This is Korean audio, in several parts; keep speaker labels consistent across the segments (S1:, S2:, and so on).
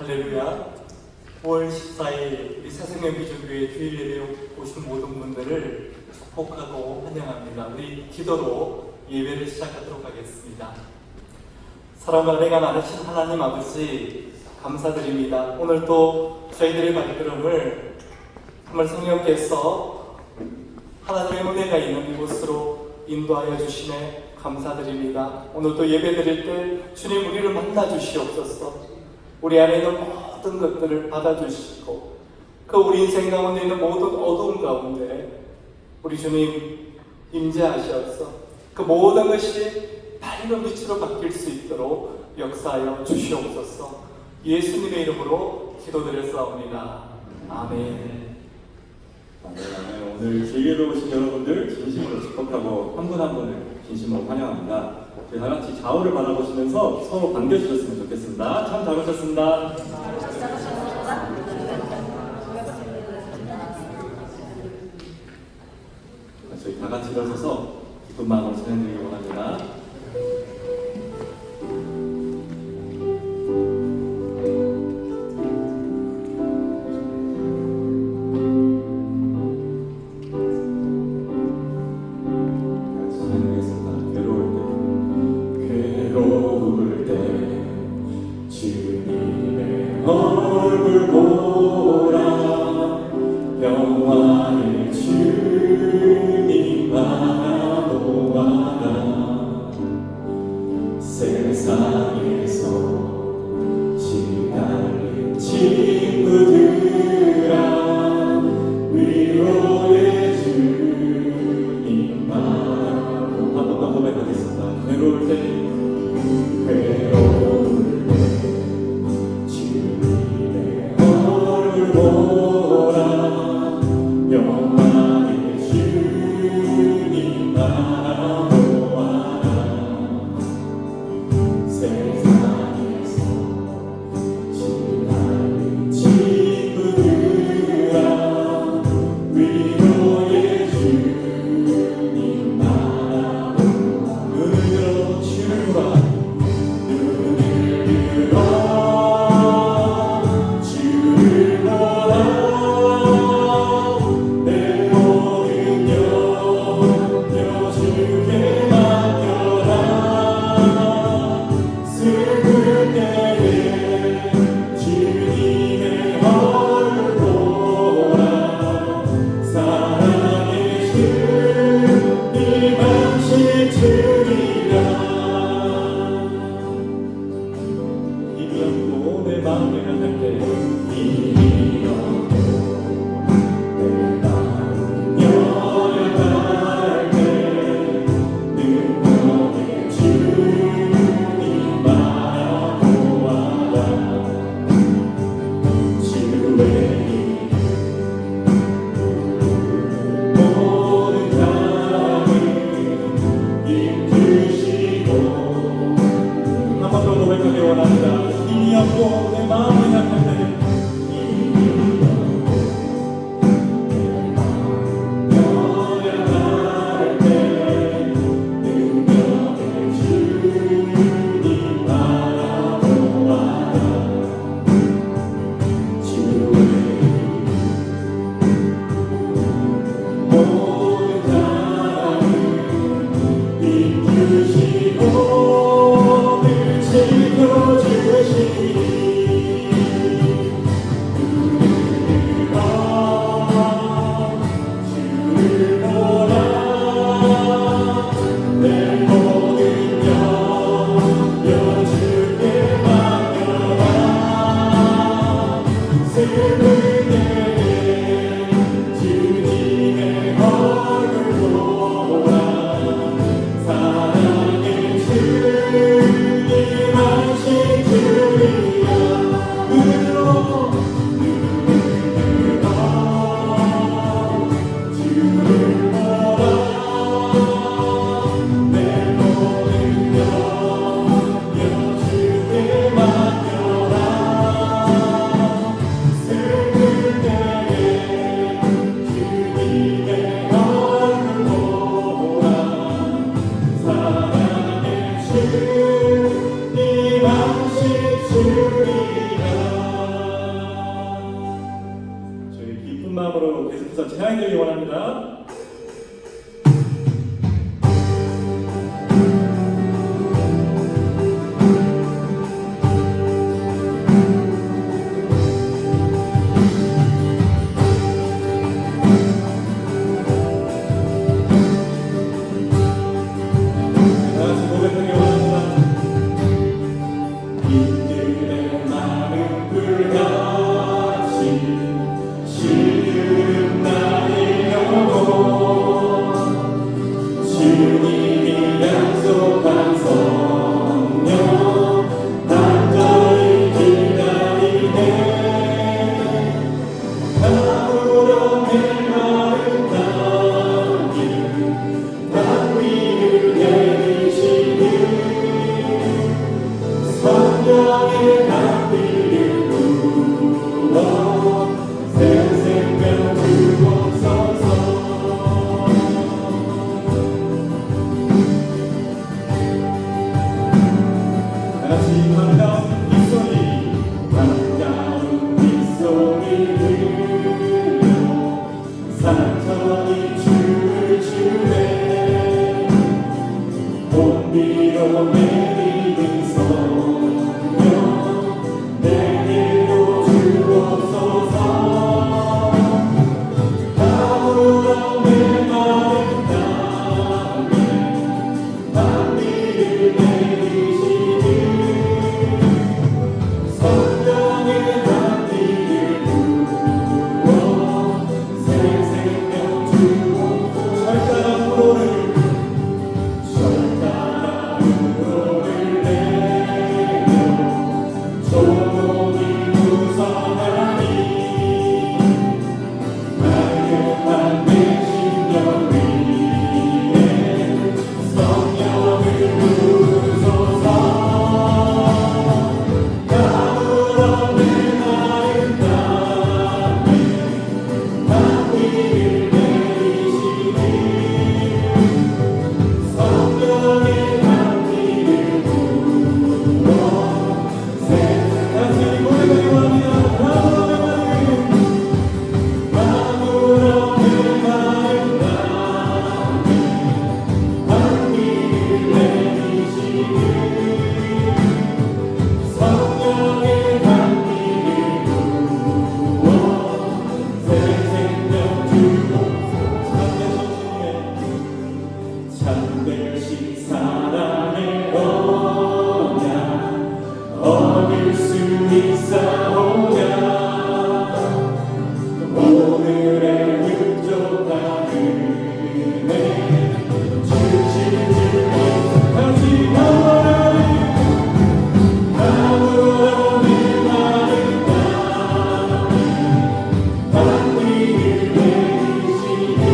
S1: 할렐루야. 5월 14일 우리 새생명 기준교회 주일 예배 오신 모든 분들을 축복하고 환영합니다. 우리 기도로 예배를 시작하도록 하겠습니다. 사랑과 은혜가 많으신 하나님 아버지 감사드립니다. 오늘 또 저희들의 발걸음을 정말 성령께서 하나님의 은혜가 있는 이곳으로 인도하여 주시네 감사드립니다. 오늘 또 예배 드릴 때 주님 우리를 만나 주시옵소서. 우리 안에 있는 모든 것들을 받아주시고 그 우리 인생 가운데 있는 모든 어두운 가운데 우리 주님 임재하셔서 그 모든 것이 밝은 빛으로 바뀔 수 있도록 역사하여 주시옵소서. 예수님의 이름으로 기도드렸사옵니다. 아멘.
S2: 오늘 제게로 오신 여러분들 진심으로 축복하고 한 분 한 분을 진심으로 환영합니다. 저희 다 같이 좌우를 바라보시면서 서로 반겨주셨으면 좋겠습니다. 참 잘 오셨습니다. 저희 다 같이 일어서서 기쁜 마음으로 찬양드리기 원합니다.
S3: 얼굴 보라 영화의 주님 바라보아라 세상에서 시달린 친구들아 위로의 주님 바라보 한 번 더 고백하겠습니다. 괴로울 때 주시고 늘 지켜주시니 주님이 약속한 성령 간절히 기다리네 아무런 메마른 땅이 단위를 내리시는 성령의 단위를 부어 새 생명 주옵소서 다같이 반가운 빗소리 반가운 빗소리 들려 산천이 춤을 추네 봄비로 내리는 성령 내게로 주옵소서 아무런 메마른 땅에 단비를 내리시는 성령의 단비를 부어 새 생명 주옵소서 철가람 프로를 내려 조목이 무성하니 나긋한 내 심령 위에 성령을 부으소서 아무런 메마른 땅에 단위를 내리시는 성령의 단위를 부어 다시 고백하기 원합니다. 아무런 메마른 땅에 단위를 내리시는 성령의 단위를 부어 새 생명 주옵소서 참되신 사랑의 언약 얻을 수 있사오냐 오늘의 흡족한 은혜 주신 주님 다시 아무런 메마른 땅에 단위를 내리시는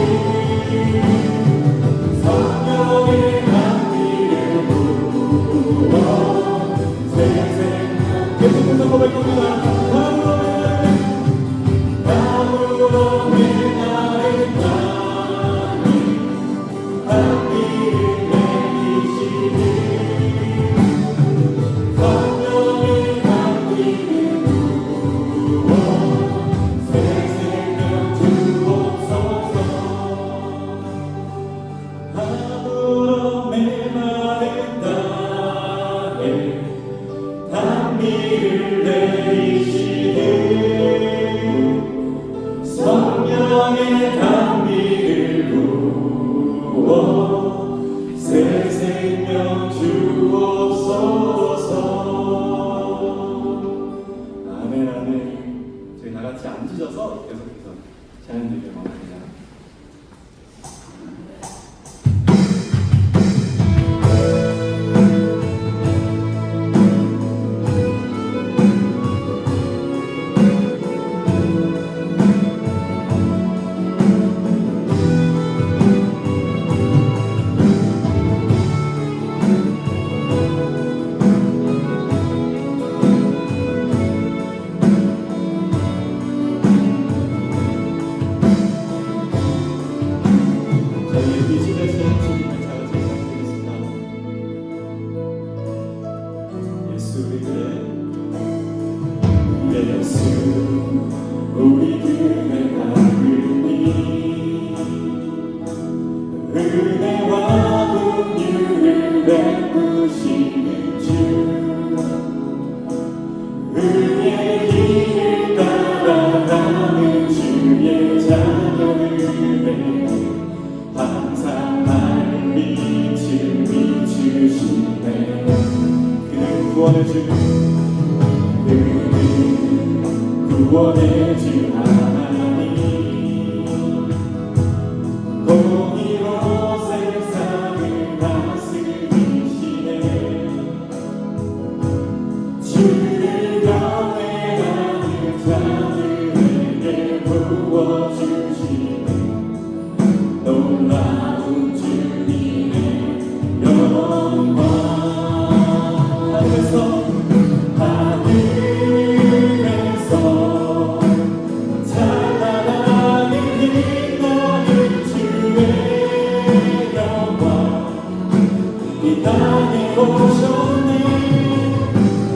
S3: 성령의 단위를 부어 새 생명 계속해서 고백합니다. 아무런 메마른 땅에 단위를 내리시는 성령의 단위를 부어 새 생명 주옵소서 아무런 메마른 땅에 단위를 내리시는 성령의 단위를 부어 새 생명 주옵소서 아멘 아멘 저희 다같이 앉으셔서 계속해서 찬양 드리길 원합니다. 구원의 주 구원의 주 하나님 공의로 세상 이 땅에 오셨네.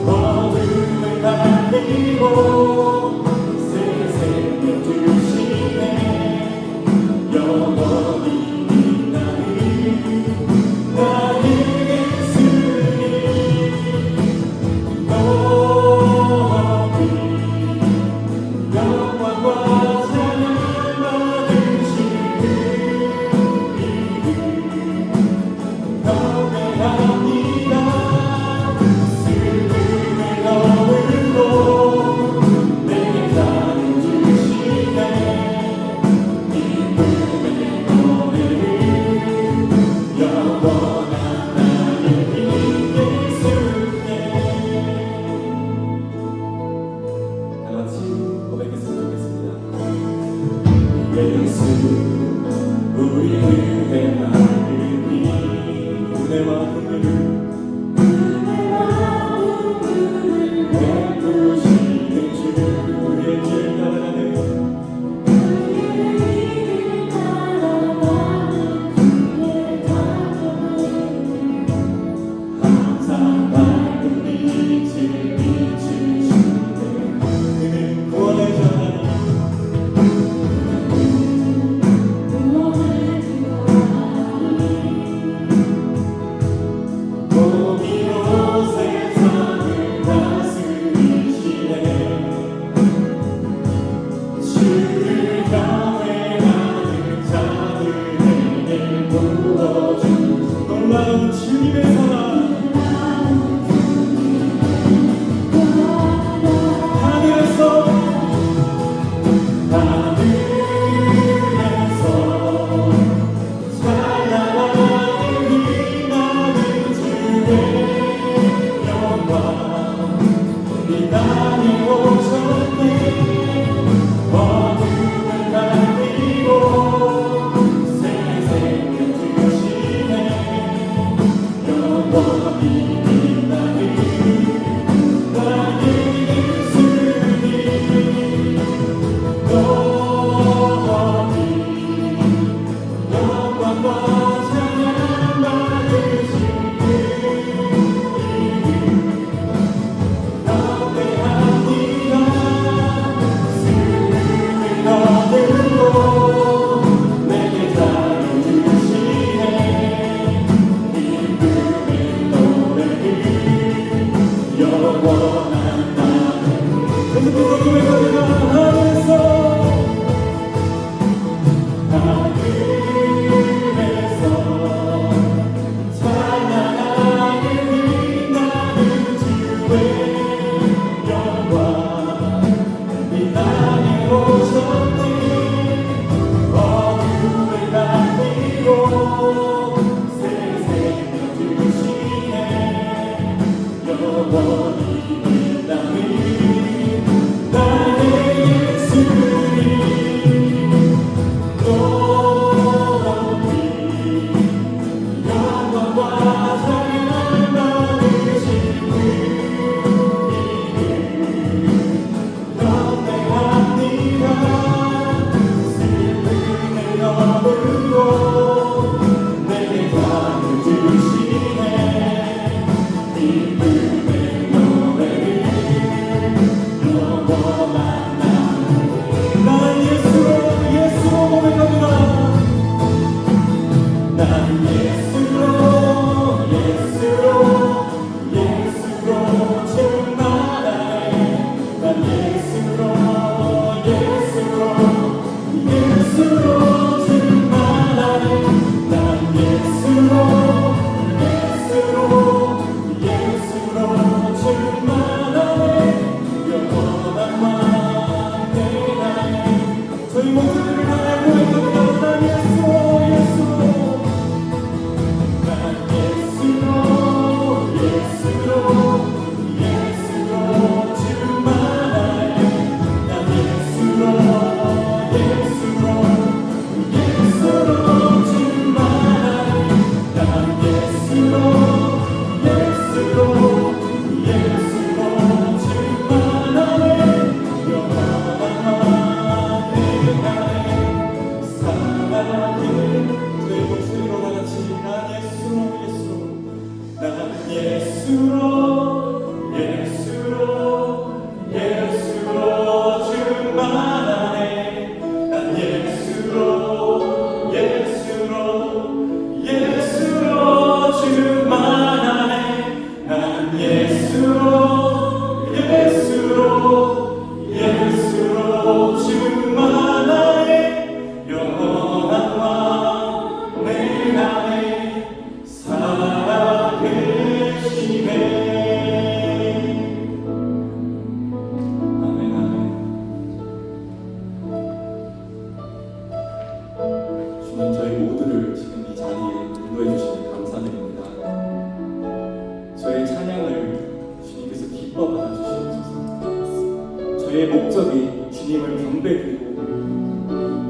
S3: 어둠을 날리고 새 생명 주시네. 영원히 빛나는 나의 예수님. 높이 영광과 찬양 받으신 그 이름 경배합니다. 슬픔을 거울로 내게 자유 주시네. 기쁨의 노래를 영원한 나의 빈 예수께. 다 같이 고백했으면 좋겠습니다. 예수 우리 그대 하느님, 은혜와 긍휼을 베푸시는 주, 우리의 길 따라가는 항상 밝은 빛을 비추시네. 그는 구원의 전하니 공의로 세상을 다스리시네. 주를 경외하는 자들에게 부어준 놀라운 주님의 사랑. 하늘에서 찬란하게 빛나는 주의 영광. 이 땅에 오셨네. 어둠을 날리고 새 생명 주시네. 영원히 빛나는 나의 예수님. 높이 영광과 찬양 받으신 그 이름 경배합니다. 슬픔을 거두고 내게 자유 주시네. 기쁨의 노래를 영원한 나는 계속해서 고백합니다. 하늘에서 찬란하게 빛나는 주의 영광. 이 땅에 오셨네. 어둠을 날리고 새 생명 주시네. 영원히 빛나는 나의 예수님. 높이 영광과 찬양 받으신 그 이름 경배합니다. 슬픔을 거두고 내게 자유 주시네. 기쁨의 노래를 영원한 난 예수로 고백합니다. 난 예수로 충만하네. 난 예수로 충만하네. 난 예수로 충만하네. 영원한 만내 나의 저희 모두를 향해 고백합니다. 난 예수로 주님, 저희 모두를 지금 이 자리에 인도해 주시니 감사드립니다. 저의 찬양을 주님께서 기뻐 받아주시옵소서. 저의 목적이 주님을 경배드리고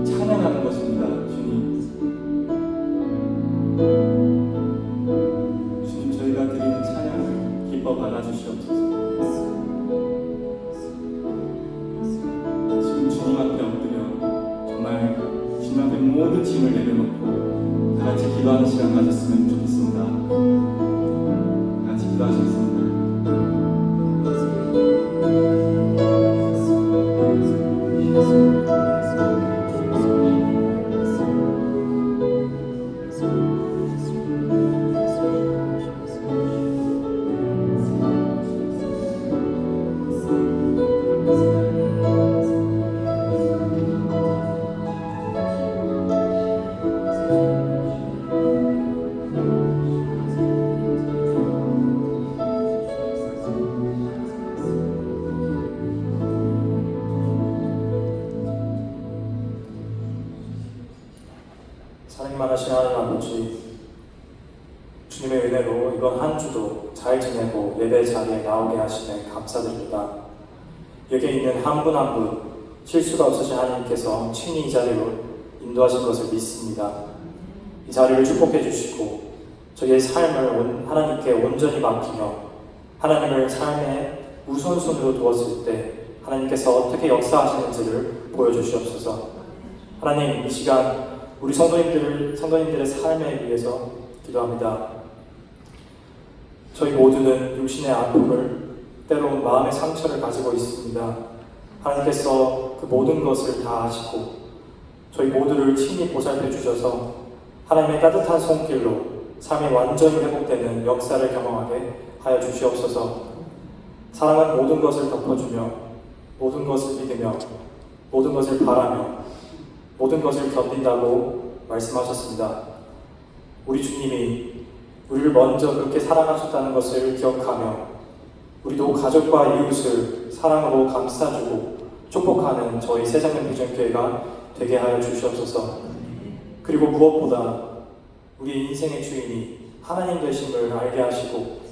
S3: 찬양하는 것입니다. 주님, 저희가 드리는 찬양을 기뻐 받아주시옵소서. 지금 주님 앞에 엎드려 정말 주님 앞에 모든 짐을 내려놓고 다 같이 기도하는 시간 가졌으면 좋겠습니다. 다 같이 기도하시겠습니다.
S4: 사랑이 많으신 하나님 아버지, 주님의 은혜로 이번 한 주도 잘 지내고 예배 자리에 나오게 하시네 감사드립니다. 여기에 있는 한 분 한 분 실수가 없으신 하나님께서 친히 이 자리로 인도하신 것을 믿습니다. 이 자리를 축복해 주시고 저희의 삶을 하나님께 온전히 맡기며 하나님을 삶의 우선순위로 두었을 때 하나님께서 어떻게 역사하시는지를 보여주시옵소서. 하나님, 이 시간 우리 성도님들의 삶에 위해서 기도합니다. 저희 모두는 육신의 아픔을, 때로 마음의 상처를 가지고 있습니다. 하나님께서 그 모든 것을 다 아시고 저희 모두를 친히 보살펴 주셔서 하나님의 따뜻한 손길로 삶이 완전히 회복되는 역사를 경험하게 하여 주시옵소서. 사랑은 모든 것을 덮어주며 모든 것을 믿으며 모든 것을 바라며 모든 것을 견딘다고 말씀하셨습니다. 우리 주님이 우리를 먼저 그렇게 사랑하셨다는 것을 기억하며 우리도 가족과 이웃을 사랑으로 감싸주고 축복하는 저희 새장면 비전교회가 되게 하여 주시옵소서. 그리고 무엇보다 우리 인생의 주인이 하나님 되심을 알게 하시고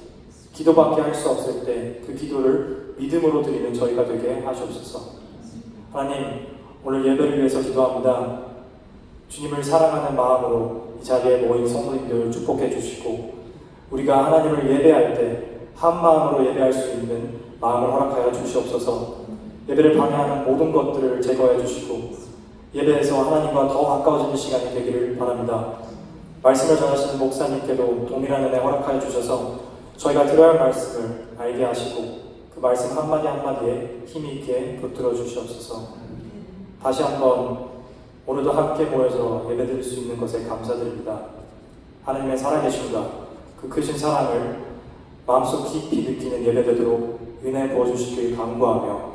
S4: 기도밖에 할 수 없을 때 그 기도를 믿음으로 드리는 저희가 되게 하시옵소서. 하나님, 오늘 예배를 위해서 기도합니다. 주님을 사랑하는 마음으로 이 자리에 모인 성도님들을 축복해 주시고 우리가 하나님을 예배할 때 한 마음으로 예배할 수 있는 마음을 허락하여 주시옵소서. 예배를 방해하는 모든 것들을 제거해 주시고 예배에서 하나님과 더 가까워지는 시간이 되기를 바랍니다. 말씀을 전하시는 목사님께도 동일한 은혜 허락하여 주셔서 저희가 들어야 할 말씀을 알게 하시고 그 말씀 한마디 한마디에 힘이 있게 붙들어 주시옵소서. 다시 한번 오늘도 함께 모여서 예배드릴 수 있는 것에 감사드립니다. 하나님의 살아계심과 그 크신 사랑을 마음속 깊이 느끼는 예배되도록 은혜 부어주시길 간구하며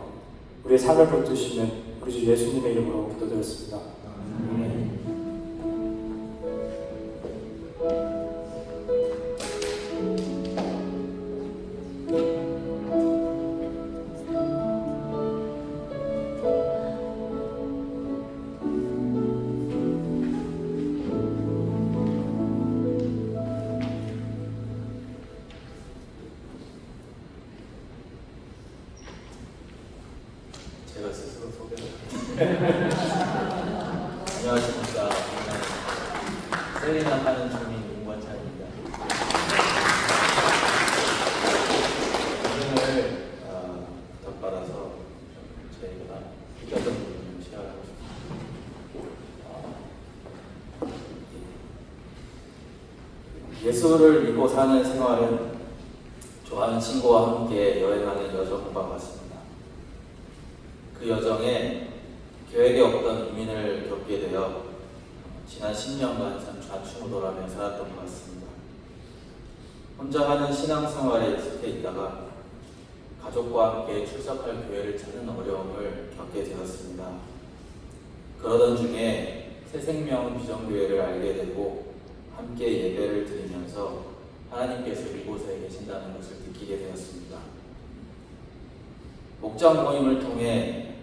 S4: 우리의 삶을 붙드시는 우리 주 예수님의 이름으로 기도드렸습니다. 아멘.
S1: 제가 스스로 소개를 안녕하십니까. 세리나 하는 주민 임관찬입니다. 이름을 부탁받아서 저희가 이겼던 부분을 시작하고 싶습니다. 예수를 믿고 사는 생활은
S5: 많은 친구와 함께 여행하는 여정과 같습니다. 그 여정에 계획에 없던 이민을 겪게 되어 지난 10년간 참 좌충우돌하며 살았던 것 같습니다. 혼자 하는 신앙생활에 익숙해 있다가 가족과 함께 출석할 교회를 찾는 어려움을 겪게 되었습니다. 그러던 중에 새생명 비전교회를 알게 되고 함께 예배를 드리면서 하나님께서 이곳에 계신다는 것을 느끼게 되었습니다. 목장 모임을 통해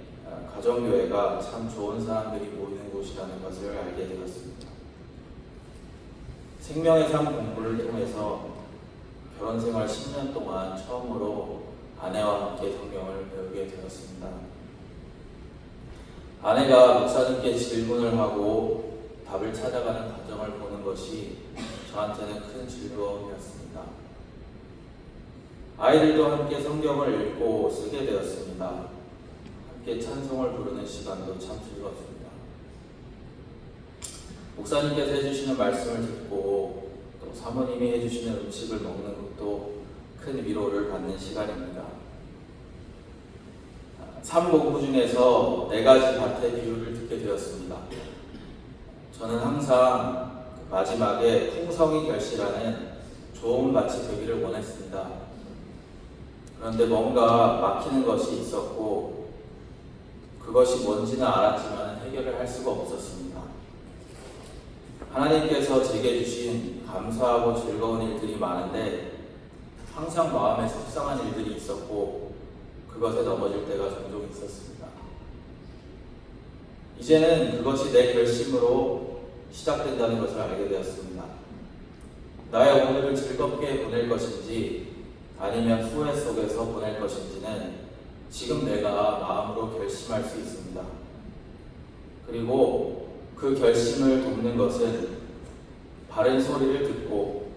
S5: 가정교회가 참 좋은 사람들이 모이는 곳이라는 것을 알게 되었습니다. 생명의 삶 공부를 통해서 결혼 생활 10년 동안 처음으로 아내와 함께 성경을 배우게 되었습니다. 아내가 목사님께 질문을 하고 답을 찾아가는 과정을 보는 것이 저한테는 큰 즐거움이었습니다. 아이들도 함께 성경을 읽고 쓰게 되었습니다. 함께 찬송을 부르는 시간도 참 즐거웠습니다. 목사님께서 해주시는 말씀을 듣고 또 사모님이 해주시는 음식을 먹는 것도 큰 위로를 받는 시간입니다. 삶 공부 중에서 4가지 밭의 비유를 듣게 되었습니다. 저는 항상 마지막에 풍성이 결실하는 좋은 밭이 되기를 원했습니다. 그런데 뭔가 막히는 것이 있었고 그것이 뭔지는 알았지만 해결을 할 수가 없었습니다. 하나님께서 제게 주신 감사하고 즐거운 일들이 많은데 항상 마음에 속상한 일들이 있었고 그것에 넘어질 때가 종종 있었습니다. 이제는 그것이 내 결심으로 시작된다는 것을 알게 되었습니다. 나의 오늘을 즐겁게 보낼 것인지 아니면 후회 속에서 보낼 것인지는 지금 내가 마음으로 결심할 수 있습니다. 그리고 그 결심을 돕는 것은 바른 소리를 듣고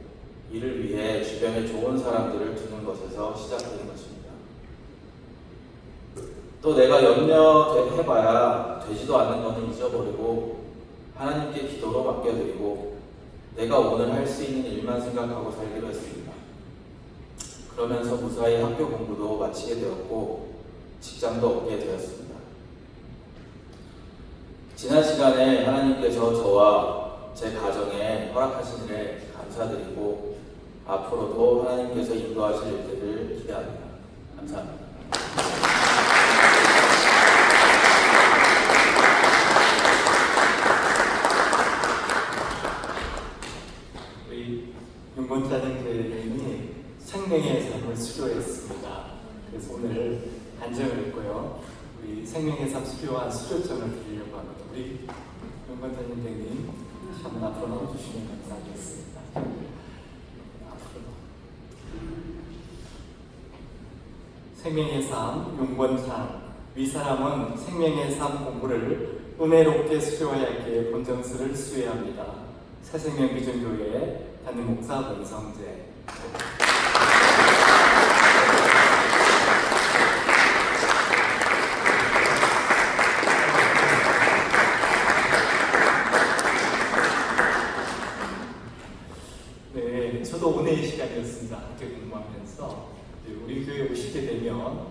S5: 이를 위해 주변에 좋은 사람들을 두는 것에서 시작되는 것입니다. 또 내가 염려해봐야 되지도 않는 것은 잊어버리고 하나님께 기도로 맡겨드리고 내가 오늘 할 수 있는 일만 생각하고 살기로 했습니다. 그러면서 무사히 학교 공부도 마치게 되었고 직장도 얻게 되었습니다. 지난 시간에 하나님께서 저와 제 가정에 허락하신 일에 감사드리고 앞으로도 하나님께서 인도하실 일들을 기대합니다. 감사합니다.
S1: 우리 윤건자님 교회님이 생명의 삶을 수료했습니다. 그래서 오늘 안정을 했고요. 우리 생명의 삶 수료한 수료증을 드리려고 합니다. 우리 윤건자님 교회님 한번 앞으로 나와주시면 감사하겠습니다. 앞으로 생명의 삶 윤건찬 위사람은 생명의 삶 공부를 은혜롭게 수료하였기에 본정수를 수여합니다. 새생명 비전교회 담임 목사 권성재. 네, 저도 오늘 이 시간이었습니다. 학교 공부하면서 우리 교회 오시게 되면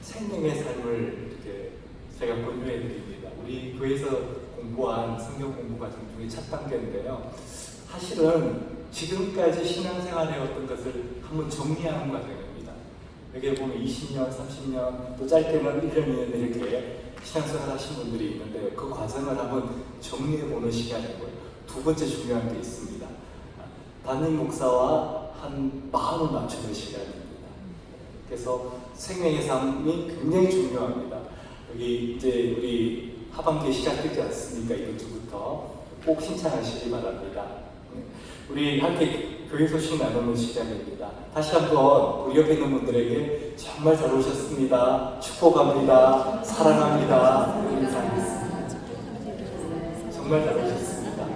S1: 생명의 삶을 이렇게 제가 권유해 드립니다. 우리 교회에서 공부한 성경 공부 과정 중에 첫 단계인데요. 사실은 지금까지 신앙생활 해왔던 것을 한번 정리하는 과정입니다. 여기 보면 20년, 30년, 또 짧게는 1년, 2년 이렇게 신앙생활 하신 분들이 있는데 그 과정을 한번 정리해 보는 시간이고요. 두 번째 중요한 게 있습니다. 담임 목사와 한 마음을 맞추는 시간입니다. 그래서 생명의 삶이 굉장히 중요합니다. 여기 이제 우리 하반기 시작되지 않습니까? 이번 주부터 꼭 신청하시기 바랍니다. 우리 함께 교회 소식 나누는 시간입니다. 다시 한번 우리 옆에 있는 분들에게 정말 잘 오셨습니다. 축복합니다. 사랑합니다. 인사하겠습니다. 정말 잘 오셨습니다.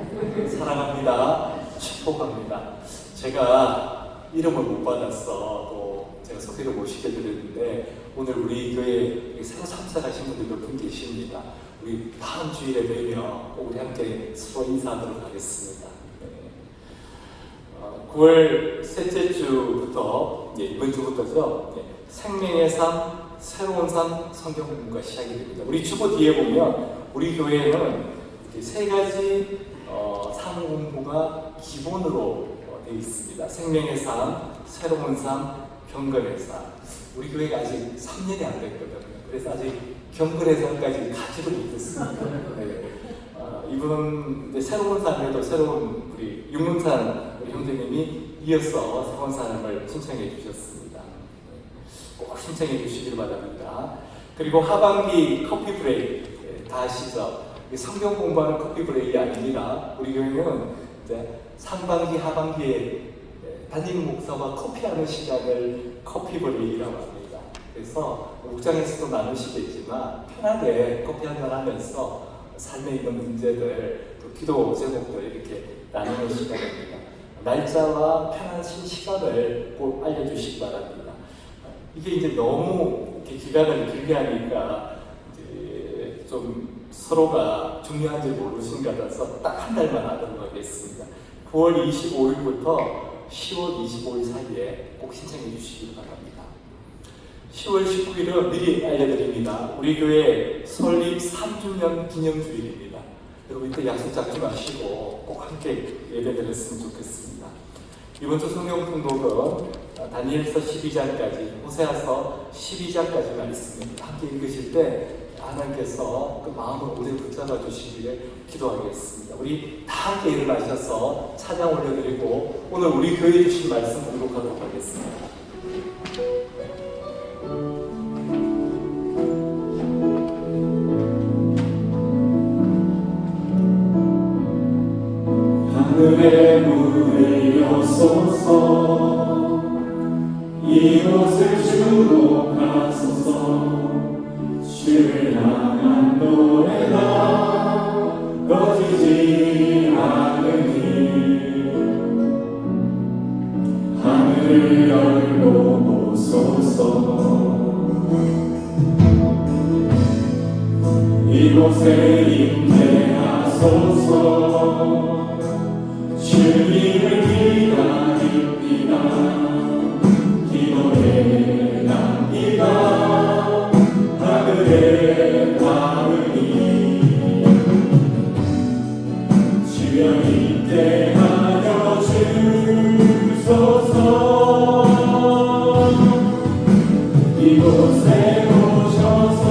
S1: 사랑합니다. 축복합니다. 제가 이름을 못 받았어. 또 제가 소개를 못 시켜드렸는데 오늘 우리 교회에 새로 참석하신 분들 몇 분 계십니다. 우리 다음 주일에 뵈면 우리 함께 서로 인사하도록 하겠습니다. 9월 셋째 주부터 이번 주부터죠. 생명의 삶, 새로운 삶 성경 공부가 시작이 됩니다. 우리 주보 뒤에 보면 우리 교회는 이렇게 세 가지 삶 공부가 기본으로 되어 있습니다. 생명의 삶, 새로운 삶, 경건의 삶. 우리 교회가 아직 3년이 안 됐거든요. 그래서 아직 경건의 삶까지 가지도 못했습니다. 네. 이분은 이제 새로운 삶에도 새로운 우리 윤문산 우리 형제님이 이어서 새로운 삶을 신청해 주셨습니다. 꼭 신청해 주시길 바랍니다. 그리고 하반기 커피 브레이크 다 아시죠? 성경 공부하는 커피 브레이크가 아닙니다. 우리 교회는 이제 상반기 하반기에 담임 목사와 커피하는 시간을 커피 브레이크라고 합니다. 그래서 목장에서도 나누시겠지만 편하게 커피 한잔 하면서 삶에 있는 문제들, 또 기도 제목들 이렇게 나누는 시간입니다. 날짜와 편하신 시간을 꼭 알려주시기 바랍니다. 이게 이제 너무 이렇게 기간을 길게 하니까 이제 좀 서로가 중요한지 모르신 것 같아서 딱 한 달만 하도록 하겠습니다. 9월 25일부터 10월 25일 사이에 꼭 신청해 주시기 바랍니다. 10월 19일은 미리 알려드립니다. 우리 교회 설립 3주년 기념주일입니다. 여러분 이때 약속 잡지 마시고 꼭 함께 예배드렸으면 좋겠습니다. 이번 주 성경 통독은 다니엘서 12장까지, 호세아서 12장까지 말씀입니다. 함께 읽으실 때 하나님께서 그 마음을 오래 붙잡아 주시기를 기도하겠습니다. 우리 다 함께 일어나셔서 찬양 올려드리고 오늘 우리 교회에 주신 말씀 공독하도록 하겠습니다.
S3: 하늘의 문을 여소서 이곳을 주목하소서 주를 향한 노래가 꺼지지 않으니 하늘을 열고 보소서 이곳에 임재하소서 주님을 기다립니다. 기도의 향기가 하늘에 닿으니 주여 임재하여 주소서 이곳에 오셔서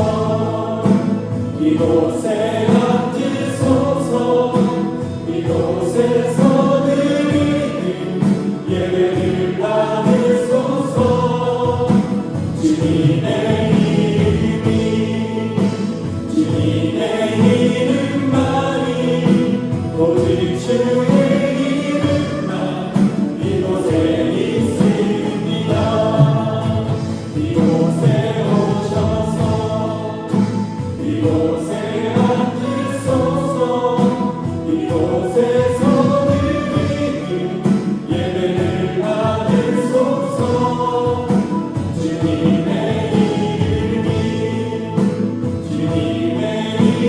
S3: 이곳에 앉으소서 이곳에서 예배를 받으소서 주님의 이름만이 오직 주의 이름만 이곳에 있습니다. 이곳에 오셔서 이곳에 앉으소서 이곳에서 예배를 받으소서 주님의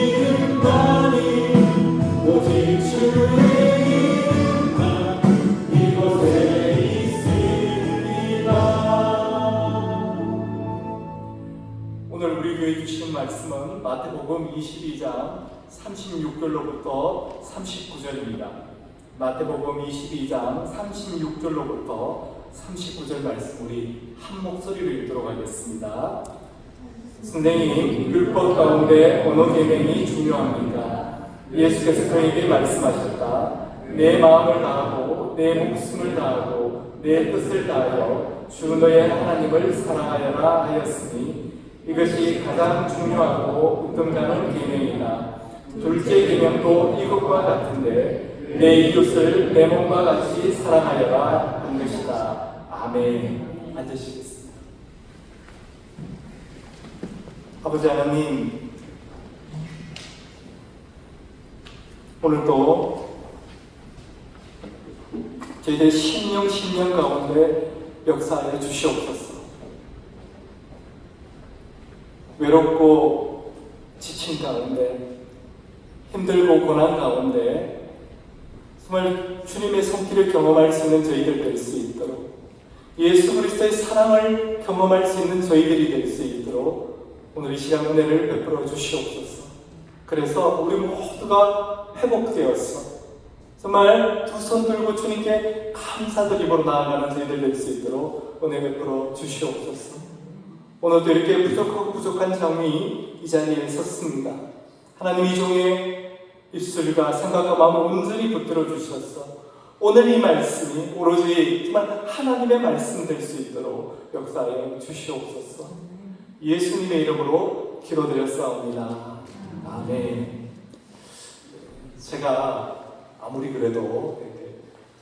S3: 이름만이 오직 주의 이름만 이곳에 있습니다.
S1: 오늘 우리 교회에 주신 말씀은 마태복음 22장 36절로부터 39절입니다. 마태복음 22장 36절로부터 39절 말씀 우리 한 목소리로 읽도록 하겠습니다. 선생님, 율법 가운데 어느 계명이 중요합니까? 예수께서 저에게 말씀하셨다. 내 마음을 다하고 내 목숨을 다하고 내 뜻을 다하여 주 너의 하나님을 사랑하여라 하였으니 이것이 가장 중요하고 으뜸가는 계명이다. 둘째 계명도 이것과 같은데 내 이웃을 내 몸과 같이 사랑하여라 한 것이다. 아멘. 앉으시겠습니다. 아버지 하나님, 오늘도 저희들 신령 가운데 역사하여 주시옵소서. 외롭고 지친 가운데, 힘들고 고난 가운데 정말 주님의 손길을 경험할 수 있는 저희들 될 수 있도록, 예수 그리스도의 사랑을 경험할 수 있는 저희들이 될 수 있도록 오늘 이 시간 은혜를 베풀어 주시옵소서. 그래서 우리 모두가 회복되어서 정말 두 손 들고 주님께 감사드림으로 나아가는 저희들 될 수 있도록 은혜 베풀어 주시옵소서. 오늘도 이렇게 부족하고 부족한 자이 이 자리에 섰습니다. 하나님 이 종의 입술과 생각과 마음을 온전히 붙들어 주셔서 오늘 이 말씀이 오로지 정말 하나님의 말씀 될 수 있도록 역사하여 주시옵소서. 예수님의 이름으로 기도드렸사옵니다. 아멘. 제가 아무리 그래도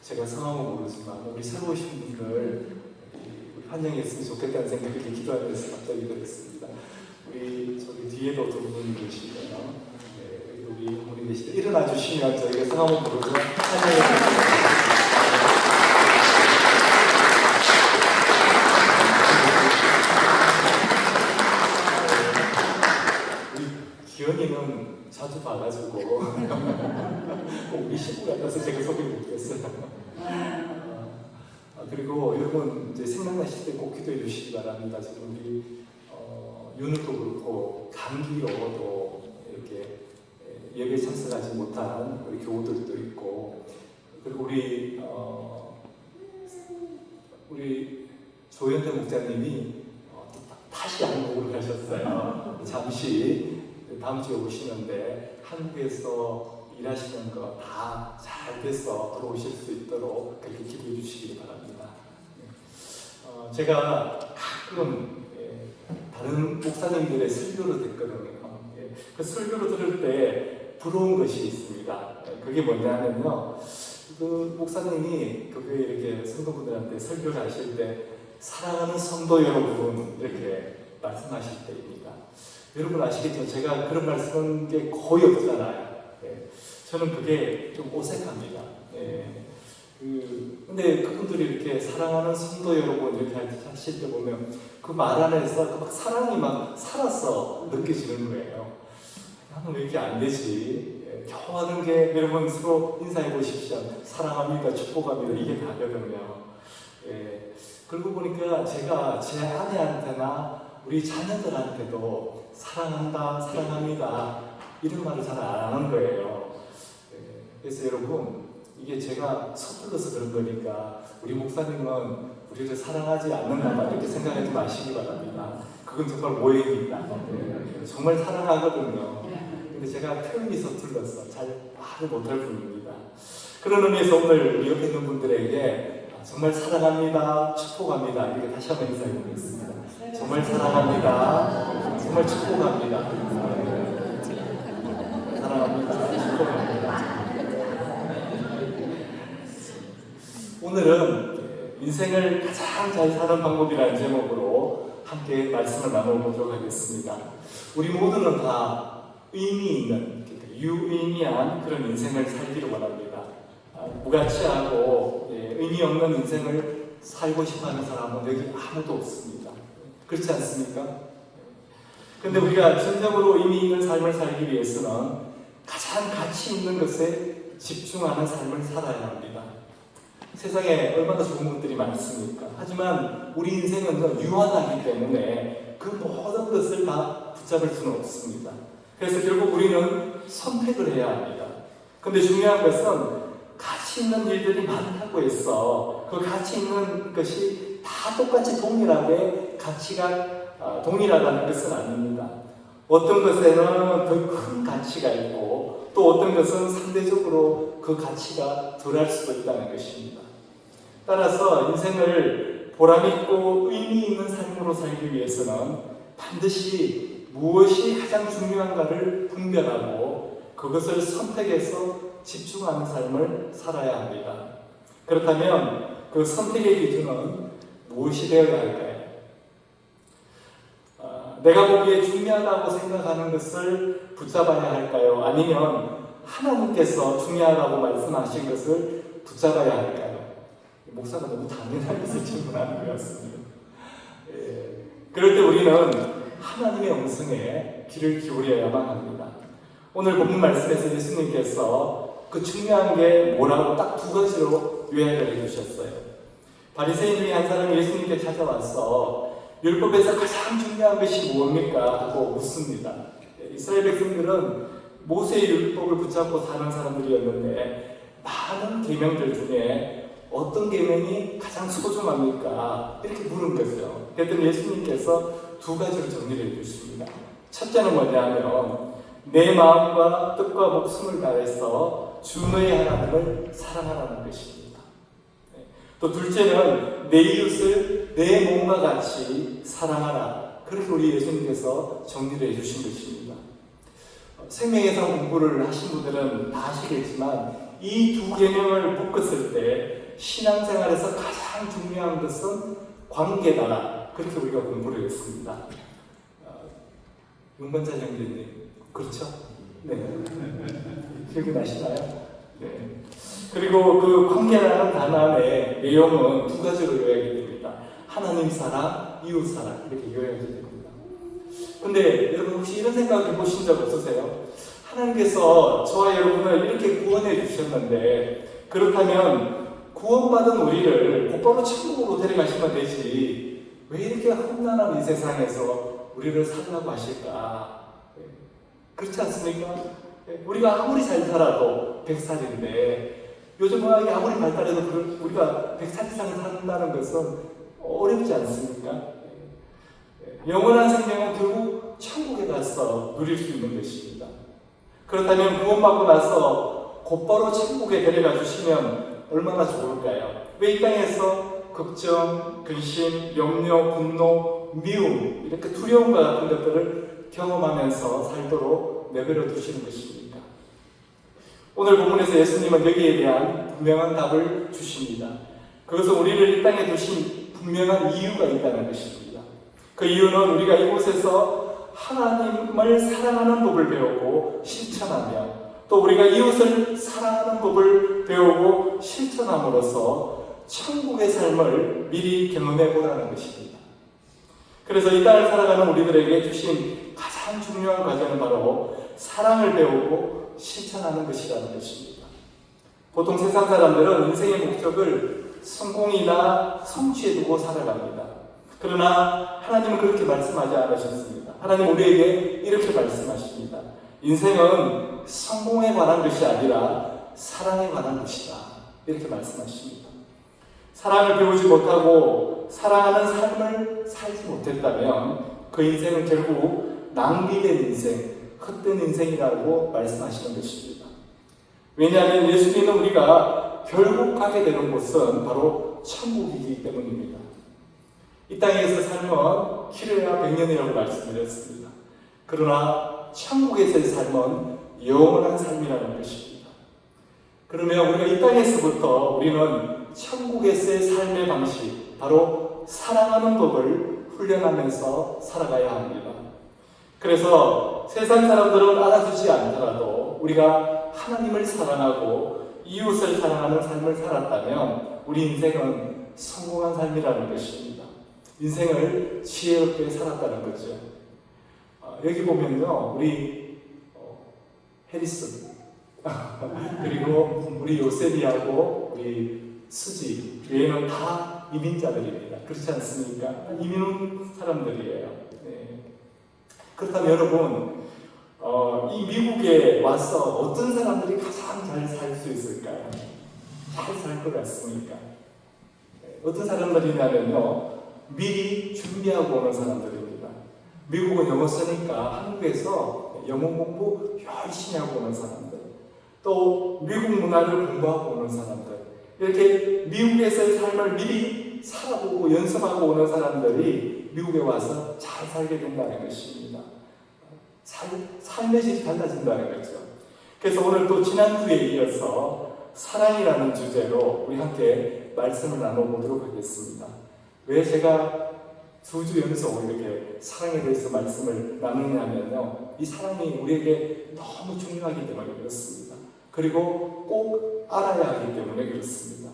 S1: 제가 성함은 모르지만 우리 새로 오신 분들 환영했으면 좋겠다는 생각이 기도하면서 갑자기 그랬습니다. 우리 저기 뒤에도 두 분이 계시고요. 네, 우리 한 분이 계시다. 일어나 주시면 저희가 성함을 부르고 환영해드리겠습니다. 기현이는 자주 봐가지고 우리 식구 같아서 제가 소개 못했어요. 그리고 여러분 이제 생각나실 때 꼭 기도해 주시기 바랍니다. 지금 우리 윤우도 그렇고 감기로도 이렇게 예배에 참석하지 못한 우리 교우들도 있고, 그리고 우리 조현태 목사님이 다시 한국으로 가셨어요. 잠시 다음 주에 오시는데 한국에서 일하시는 거 다 잘 돼서 들어오실 수 있도록 그렇게 기도해 주시기 바랍니다. 제가 가끔 다른 목사님들의 설교를 듣거든요. 그 설교를 들을 때 부러운 것이 있습니다. 그게 뭐냐면요, 그 목사님이 그 교회 이렇게 성도분들한테 설교를 하실 때 사랑하는 성도 여러분 이렇게 말씀하실 때입니다. 여러분 아시겠죠? 제가 그런 말씀한 게 거의 없잖아요. 저는 그게 좀 어색합니다. 근데 그분들이 이렇게 사랑하는 성도 여러분 이렇게 하실 때 보면 그 말 안에서 막 사랑이 막 살아서 느껴지는 거예요. 나는 왜 이렇게 안 되지? 겨우 하는 게 여러분 서로 인사해 보십시오. 사랑합니다, 축복합니다, 이게 다거든요. 그러고 보니까 제가 제 아내한테나 우리 자녀들한테도 사랑한다, 사랑합니다 이런 말을 잘 안 하는 거예요. 그래서 여러분 이게 제가 서툴러서 그런 거니까 우리 목사님은 우리를 사랑하지 않는다 이렇게 생각하지 마시기 바랍니다. 그건 정말 오해입니다. 정말 사랑하거든요. 근데 제가 표현이 서툴러서 잘 말을 못할 뿐입니다. 그런 의미에서 오늘 우리 옆에 있는 분들에게 정말 사랑합니다, 축복합니다 이렇게 다시 한번 인사해 보겠습니다. 정말 사랑합니다, 정말 축복합니다. 사랑합니다, 축복합니다. 오늘은 인생을 가장 잘 사는 방법이라는 제목으로 함께 말씀을 나눠보도록 하겠습니다. 우리 모두는 다 의미 있는, 유의미한 그런 인생을 살기를 원합니다. 무가치하고 의미 없는 인생을 살고 싶어하는 사람은 여기 아무도 없습니다. 그렇지 않습니까? 그런데 우리가 진정으로 의미 있는 삶을 살기 위해서는 가장 가치 있는 것에 집중하는 삶을 살아야 합니다. 세상에 얼마나 좋은 것들이 많습니까? 하지만 우리 인생은 유한하기 때문에 그 모든 것을 다 붙잡을 수는 없습니다. 그래서 결국 우리는 선택을 해야 합니다. 그런데 중요한 것은 가치 있는 일들이 많다고 해서 그 가치 있는 것이 다 똑같이 동일하게 가치가 동일하다는 것은 아닙니다. 어떤 것에는 더 큰 가치가 있고 또 어떤 것은 상대적으로 그 가치가 덜할 수도 있다는 것입니다. 따라서 인생을 보람있고 의미 있는 삶으로 살기 위해서는 반드시 무엇이 가장 중요한가를 분별하고 그것을 선택해서 집중하는 삶을 살아야 합니다. 그렇다면 그 선택의 기준은 무엇이 되어야 할까요? 내가 보기에 중요하다고 생각하는 것을 붙잡아야 할까요? 아니면 하나님께서 중요하다고 말씀하신 것을 붙잡아야 할까요? 목사가 너무 당연한 것을 질문하는 것 같습니다. 그럴 때 우리는 하나님의 음성에 귀를 기울여야만 합니다. 오늘 본문 말씀에서 예수님께서 그 중요한 게 뭐라고 딱 두 가지로 요약을 해주셨어요. 바리새인 중에 한 사람이 예수님께 찾아와서 율법에서 가장 중요한 것이 뭡니까? 하고 묻습니다. 이스라엘 백성들은 모세의 율법을 붙잡고 사는 사람들이었는데 많은 계명들 중에 어떤 계명이 가장 소중합니까? 이렇게 물은 거죠. 그랬더니 예수님께서 두 가지로 정리를 해주십니다. 첫째는 뭐냐면 내 마음과 뜻과 목숨을 다해서 주 너의 하나님을 사랑하라는 것입니다. 또 둘째는 내 이웃을 내 몸과 같이 사랑하라. 그렇게 우리 예수님께서 정리를 해주신 것입니다. 생명에서 공부를 하신 분들은 다 아시겠지만 이 두 개념을 묶었을 때 신앙생활에서 가장 중요한 것은 관계다. 그렇게 우리가 공부를 했습니다. 윤건자 형제님, 그렇죠? 네. 기억이 나시나요? 네. 그리고 그 관계라는 단어의 내용은 두 가지로 요약이 됩니다. 하나님 사랑, 이웃 사랑 이렇게 요약이 됩니다. 근데 여러분 혹시 이런 생각 해보신 적 없으세요? 하나님께서 저와 여러분을 이렇게 구원해 주셨는데 그렇다면 구원받은 우리를 곧바로 천국으로 데려가시면 되지 왜 이렇게 험난한 이 세상에서 우리를 살라고 하실까? 그렇지 않습니까? 우리가 아무리 잘 살아도 100살인데 요즘 문학이 아무리 발달해도 우리가 100살 이상 산다는 것은 어렵지 않습니까? 영원한 생명은 결국 천국에 가서 누릴 수 있는 것입니다. 그렇다면 구원받고 나서 곧바로 천국에 데려가 주시면 얼마나 좋을까요? 왜 이 땅에서 걱정, 근심, 염려, 분노, 미움 이렇게 두려움과 같은 것들을 경험하면서 살도록 내버려 두시는 것입니까? 오늘 본문에서 예수님은 여기에 대한 분명한 답을 주십니다. 그것은 우리를 이 땅에 두신 분명한 이유가 있다는 것입니다. 그 이유는 우리가 이곳에서 하나님을 사랑하는 법을 배우고 실천하며 또 우리가 이웃을 사랑하는 법을 배우고 실천함으로써 천국의 삶을 미리 경험해 보라는 것입니다. 그래서 이 땅을 살아가는 우리들에게 주신 가장 중요한 과정은 바로 사랑을 배우고 실천하는 것이라는 것입니다. 보통 세상 사람들은 인생의 목적을 성공이나 성취에 두고 살아갑니다. 그러나 하나님은 그렇게 말씀하지 않으셨습니다. 하나님 우리에게 이렇게 말씀하십니다. 인생은 성공에 관한 것이 아니라 사랑에 관한 것이다. 이렇게 말씀하십니다. 사랑을 배우지 못하고 사랑하는 삶을 살지 못했다면 그 인생은 결국 낭비된 인생, 헛된 인생이라고 말씀하시는 것입니다. 왜냐하면 예수님은 우리가 결국 가게 되는 곳은 바로 천국이기 때문입니다. 이 땅에서 삶은 키르야 100년이라고 말씀드렸습니다. 그러나 천국에서의 삶은 영원한 삶이라는 것입니다. 그러면 우리가 이 땅에서부터 우리는 천국에서의 삶의 방식, 바로 사랑하는 법을 훈련하면서 살아가야 합니다. 그래서 세상 사람들은 알아주지 않더라도 우리가 하나님을 사랑하고 이웃을 사랑하는 삶을 살았다면 우리 인생은 성공한 삶이라는 것입니다. 인생을 지혜롭게 살았다는 거죠. 여기 보면요, 우리 해리슨 그리고 우리 요셉이하고 우리 수지 얘는 다 이민자들입니다. 그렇지 않습니까? 이민 온 사람들이에요. 네. 그렇다면 여러분, 이 미국에 와서 어떤 사람들이 가장 잘 살 수 있을까요? 잘 살 것 같습니까? 어떤 사람들이냐면요, 미리 준비하고 오는 사람들입니다. 미국은 영어 쓰니까 한국에서 영어 공부 열심히 하고 오는 사람들, 또 미국 문화를 공부하고 오는 사람들, 이렇게 미국에서의 삶을 미리 살아보고 연습하고 오는 사람들이 미국에 와서 잘 살게 된다는 것입니다. 삶의 질이 달라진다는 거죠. 그래서 오늘 또 지난주에 이어서 사랑이라는 주제로 우리 함께 말씀을 나눠보도록 하겠습니다. 왜 제가 2주 연속 이렇게 사랑에 대해서 말씀을 나누냐면요, 이 사랑이 우리에게 너무 중요하기 때문에 그렇습니다. 그리고 꼭 알아야 하기 때문에 그렇습니다.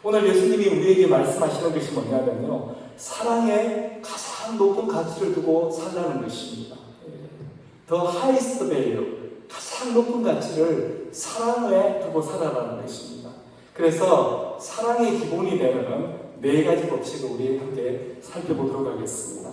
S1: 오늘 예수님이 우리에게 말씀하시는 것이 뭐냐면요, 사랑에 가장 높은 가치를 두고 살라는 것입니다. The highest value 가장 높은 가치를 사랑에 두고 살아가는 것입니다. 그래서 사랑의 기본이 되는 4가지 법칙을 우리 함께 살펴보도록 하겠습니다.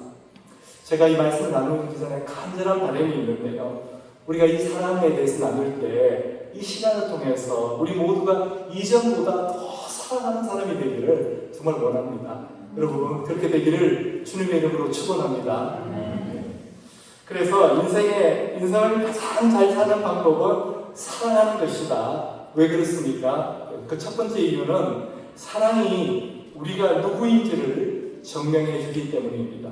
S1: 제가 이 말씀을 나누기 전에 간절한 바람이 있는데요. 우리가 이 사랑에 대해서 나눌 때 이 시간을 통해서 우리 모두가 이전보다 더 사랑하는 사람이 되기를 정말 원합니다. 여러분 그렇게 되기를 주님의 이름으로 축원합니다. 그래서 인생을 가장 잘 사는 방법은 사랑하는 것이다. 왜 그렇습니까? 그 첫 번째 이유는 사랑이 우리가 누구인지를 증명해 주기 때문입니다.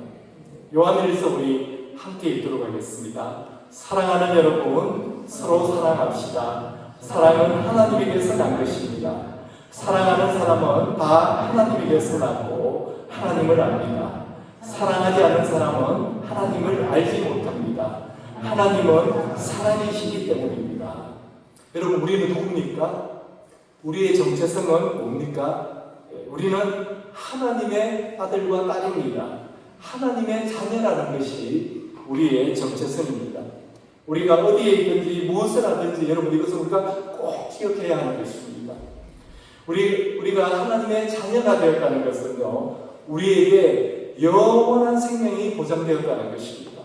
S1: 요한일서 우리 함께 읽도록 하겠습니다. 사랑하는 여러분, 서로 사랑합시다. 사랑은 하나님에게서 난 것입니다. 사랑하는 사람은 다 하나님에게서 났고 하나님을 압니다. 사랑하지 않는 사람은 하나님을 알지 못합니다. 하나님은 사랑이시기 때문입니다. 여러분, 우리는 누굽니까? 우리의 정체성은 뭡니까? 우리는 하나님의 아들과 딸입니다. 하나님의 자녀라는 것이 우리의 정체성입니다. 우리가 어디에 있든지 무엇을 하든지 여러분 이것은 우리가 꼭 기억해야 하는 것입니다. 우리가 하나님의 자녀가 되었다는 것은요, 우리에게 영원한 생명이 보장되었다는 것입니다.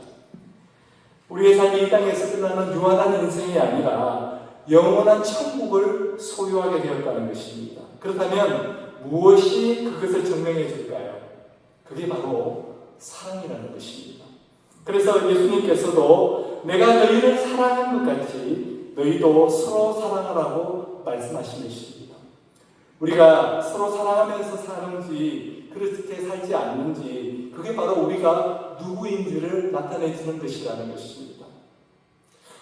S1: 우리의 삶이 이 땅에서 끝나는 유한한 인생이 아니라 영원한 천국을 소유하게 되었다는 것입니다. 그렇다면 무엇이 그것을 증명해 줄까요? 그게 바로 사랑이라는 것입니다. 그래서 예수님께서도 내가 너희를 사랑한 것 같이 너희도 서로 사랑하라고 말씀하신 것입니다. 우리가 서로 사랑하면서 사는지 그렇게 살지 않는지 그게 바로 우리가 누구인지를 나타내 주는 것이라는 것입니다.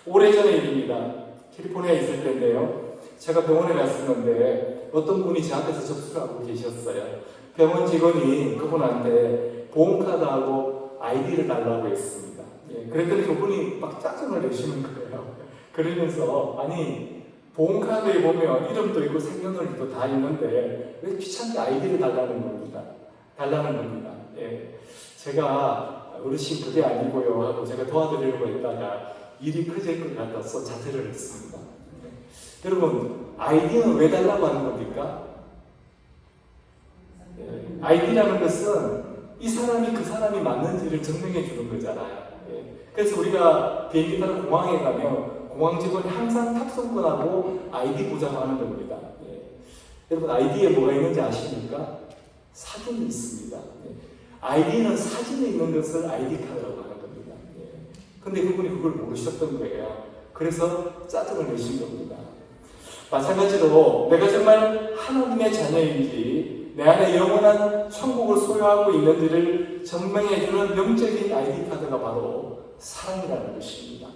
S1: 오래전의 일입니다. 캘리포니아에 있을 때인데요. 제가 병원에 갔었는데 어떤 분이 제 앞에서 접수를 하고 계셨어요. 병원 직원이 그분한테 보험카드하고 아이디를 달라고 했습니다. 그랬더니 그분이 막 짜증을 내시는 거예요. 그러면서 아니 보험카드에 보면 이름도 있고 생년월일도 다 있는데 왜 귀찮게 아이디를 달라는 겁니다. 제가 어르신 그게 아니고요 하고 제가 도와드리려고 했다가 일이 커질 것 같아서 자제를 했습니다. 여러분 아이디는 왜 달라고 하는 겁니까? 아이디라는 것은 이 사람이 그 사람이 맞는지를 증명해 주는 거잖아요. 그래서 우리가 비행기 타러 공항에 가면 공항 직원이 항상 탑승권하고 아이디 보자고 하는 겁니다. 여러분 아이디에 뭐가 있는지 아십니까? 사진이 있습니다. 아이디는 사진에 있는 것을 아이디 카드라고 하는 겁니다. 근데 그분이 그걸 모르셨던 거예요. 그래서 짜증을 내신 겁니다. 마찬가지로 내가 정말 하나님의 자녀인지 내 안에 영원한 천국을 소유하고 있는지를 증명해주는 영적인 아이디 카드가 바로 사랑이라는 것입니다.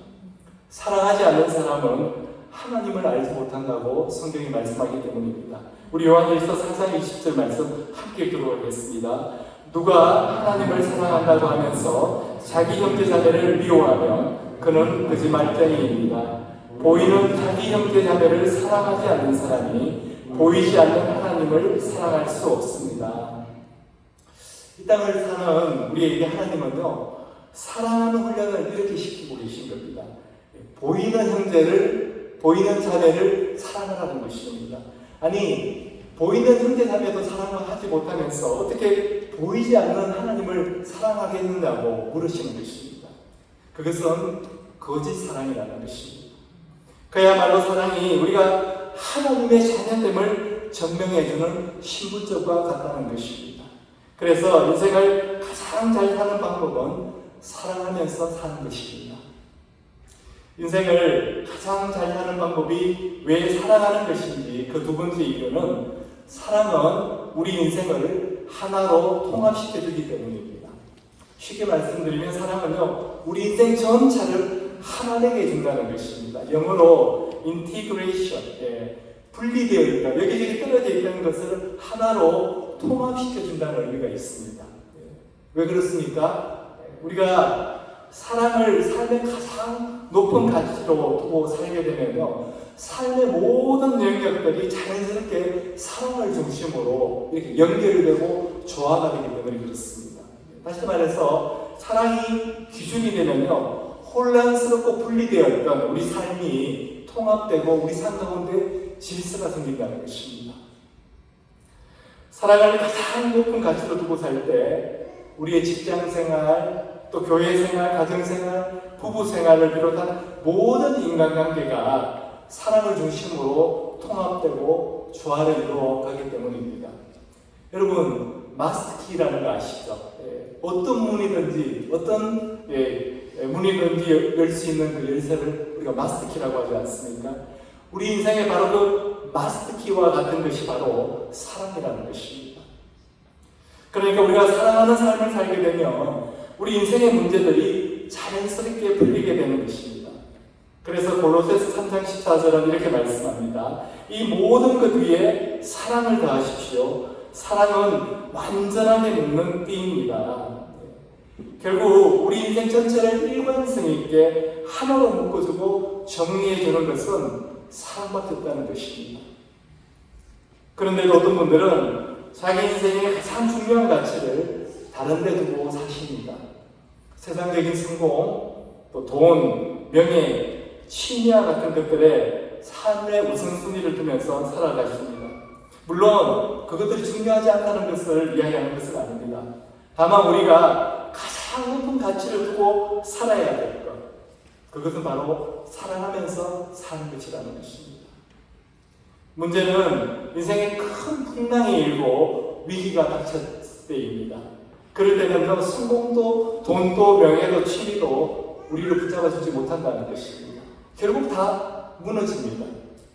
S1: 사랑하지 않는 사람은 하나님을 알지 못한다고 성경이 말씀하기 때문입니다. 우리 요한일서 4장 20절 말씀 함께 읽도록 하겠습니다. 누가 하나님을 사랑한다고 하면서 자기 형제 자매를 미워하면 그는 거짓말쟁이입니다. 보이는 자기 형제 자매를 사랑하지 않는 사람이 보이지 않는 하나님을 사랑할 수 없습니다. 이 땅을 사는 우리에게 하나님은요, 사랑하는 훈련을 이렇게 시키고 계신 겁니다. 보이는 형제를, 보이는 자매를 사랑하라는 것입니다. 아니, 보이는 형제 자매도 사랑을 하지 못하면서 어떻게 보이지 않는 하나님을 사랑하겠느냐고 물으시는 것입니다. 그것은 거짓 사랑이라는 것입니다. 그야말로 사랑이 우리가 하나님의 자녀됨을 증명해주는 신분증과 같다는 것입니다. 그래서 인생을 가장 잘 사는 방법은 사랑하면서 사는 것입니다. 인생을 가장 잘 사는 방법이 왜 사랑하는 것인지 그 두 번째 이유는 사랑은 우리 인생을 하나로 통합시켜주기 때문입니다. 쉽게 말씀드리면 사랑은요, 우리 인생 전체를 하나 되게 해준다는 것입니다. 영어로 integration, 분리되어 있다, 여기저기 떨어져 있다는 것을 하나로 통합시켜준다는 의미가 있습니다. 왜 그렇습니까? 우리가 사랑을 삶의 가장 높은 가치로 두고 살게 되면요, 삶의 모든 영역들이 자연스럽게 사랑을 중심으로 이렇게 연결되고 조화가 되기 때문에 그렇습니다. 다시 말해서 사랑이 기준이 되면요, 혼란스럽고 분리되어 있던 우리 삶이 통합되고 우리 삶 가운데 질서가 생긴다는 것입니다. 사랑을 가장 높은 가치로 두고 살 때 우리의 직장 생활, 또 교회 생활, 가정 생활, 부부 생활을 비롯한 모든 인간관계가 사랑을 중심으로 통합되고 조화를 이루어가기 때문입니다. 여러분, 마스터키라는 거 아시죠? 어떤 문이든지 어떤 문이든지 열 수 있는 그 열쇠를 우리가 마스터키라고 하지 않습니까? 우리 인생에 바로 그 마스터키와 같은 것이 바로 사랑이라는 것입니다. 그러니까 우리가 사랑하는 삶을 살게 되면 우리 인생의 문제들이 자연스럽게 풀리게 되는 것입니다. 그래서 골로새서 3장 14절은 이렇게 말씀합니다. 이 모든 것 위에 사랑을 더하십시오. 사랑은 완전하게 묶는 띠입니다. 결국 우리 인생 전체를 일관성 있게 하나로 묶어주고 정리해주는 것은 사랑밖에 없다는 것입니다. 그런데도 어떤 분들은 자기 인생의 가장 중요한 가치를 다른 데 두고 사십니다. 세상적인 성공, 또 돈, 명예, 취미와 같은 것들에 삶의 우선순위를 두면서 살아가십니다. 물론 그것들이 중요하지 않다는 것을 이야기하는 것은 아닙니다. 다만 우리가 가장 높은 가치를 두고 살아야 될 것, 그것은 바로 사랑하면서 사는 것이라는 것입니다. 문제는 인생에 큰 풍랑이 일고 위기가 닥쳤을 때입니다. 그럴 때는 성공도, 돈도, 명예도, 취미도 우리를 붙잡아주지 못한다는 것입니다. 결국 다 무너집니다.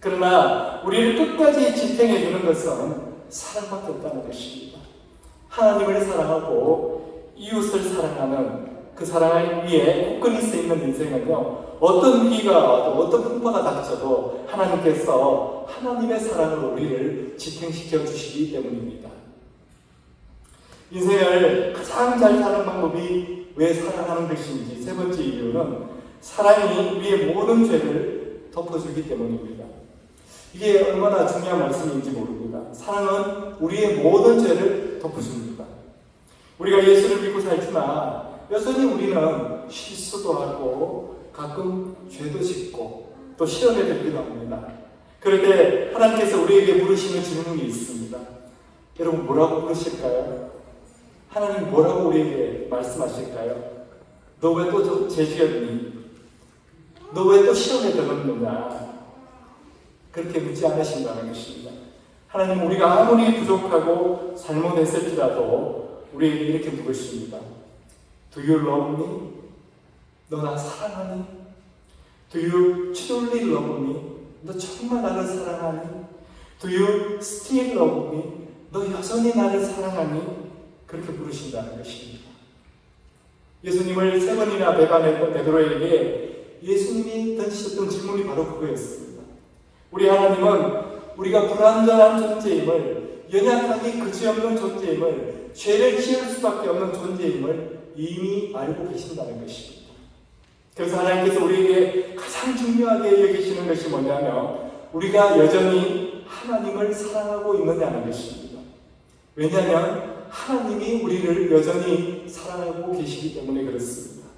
S1: 그러나 우리를 끝까지 지탱해주는 것은 사랑밖에 없다는 것입니다. 하나님을 사랑하고 이웃을 사랑하는 그 사랑을 위해 굳건히 서 있는 인생은요, 어떤 위기가 와도 어떤 풍파가 닥쳐도 하나님께서 하나님의 사랑으로 우리를 지탱시켜 주시기 때문입니다. 인생을 가장 잘 사는 방법이 왜 사랑하는 것인지 세 번째 이유는 사랑이 우리의 모든 죄를 덮어주기 때문입니다. 이게 얼마나 중요한 말씀인지 모릅니다. 사랑은 우리의 모든 죄를 덮어줍니다. 우리가 예수를 믿고 살지만 여전히 우리는 실수도 하고 가끔 죄도 짓고 또 시험에 들기도 합니다. 그럴 때 하나님께서 우리에게 물으시는 질문이 있습니다. 여러분, 뭐라고 물으실까요? 하나님 뭐라고 우리에게 말씀하실까요? 너 왜 또 죄 지었니? 너 왜 또 시험에 들었느냐? 그렇게 묻지 않으신다는 것입니다. 하나님, 우리가 아무리 부족하고 잘못했을지라도 우리에게 이렇게 묻으십니다. Do you love me? 너 나 사랑하니? Do you truly love me? 너 정말 나를 사랑하니? Do you still love me? 너 여전히 나를 사랑하니? 그렇게 물으신다는 것입니다. 예수님을 3번이나 배반했던 베드로에게 예수님이 던지셨던 질문이 바로 그거였습니다. 우리 하나님은 우리가 불완전한 존재임을, 연약하기 그지없는 존재임을, 죄를 지을 수밖에 없는 존재임을 이미 알고 계신다는 것입니다. 그래서 하나님께서 우리에게 가장 중요하게 여기시는 것이 뭐냐면 우리가 여전히 하나님을 사랑하고 있느냐는 것입니다. 왜냐하면 하나님이 우리를 여전히 사랑하고 계시기 때문에 그렇습니다.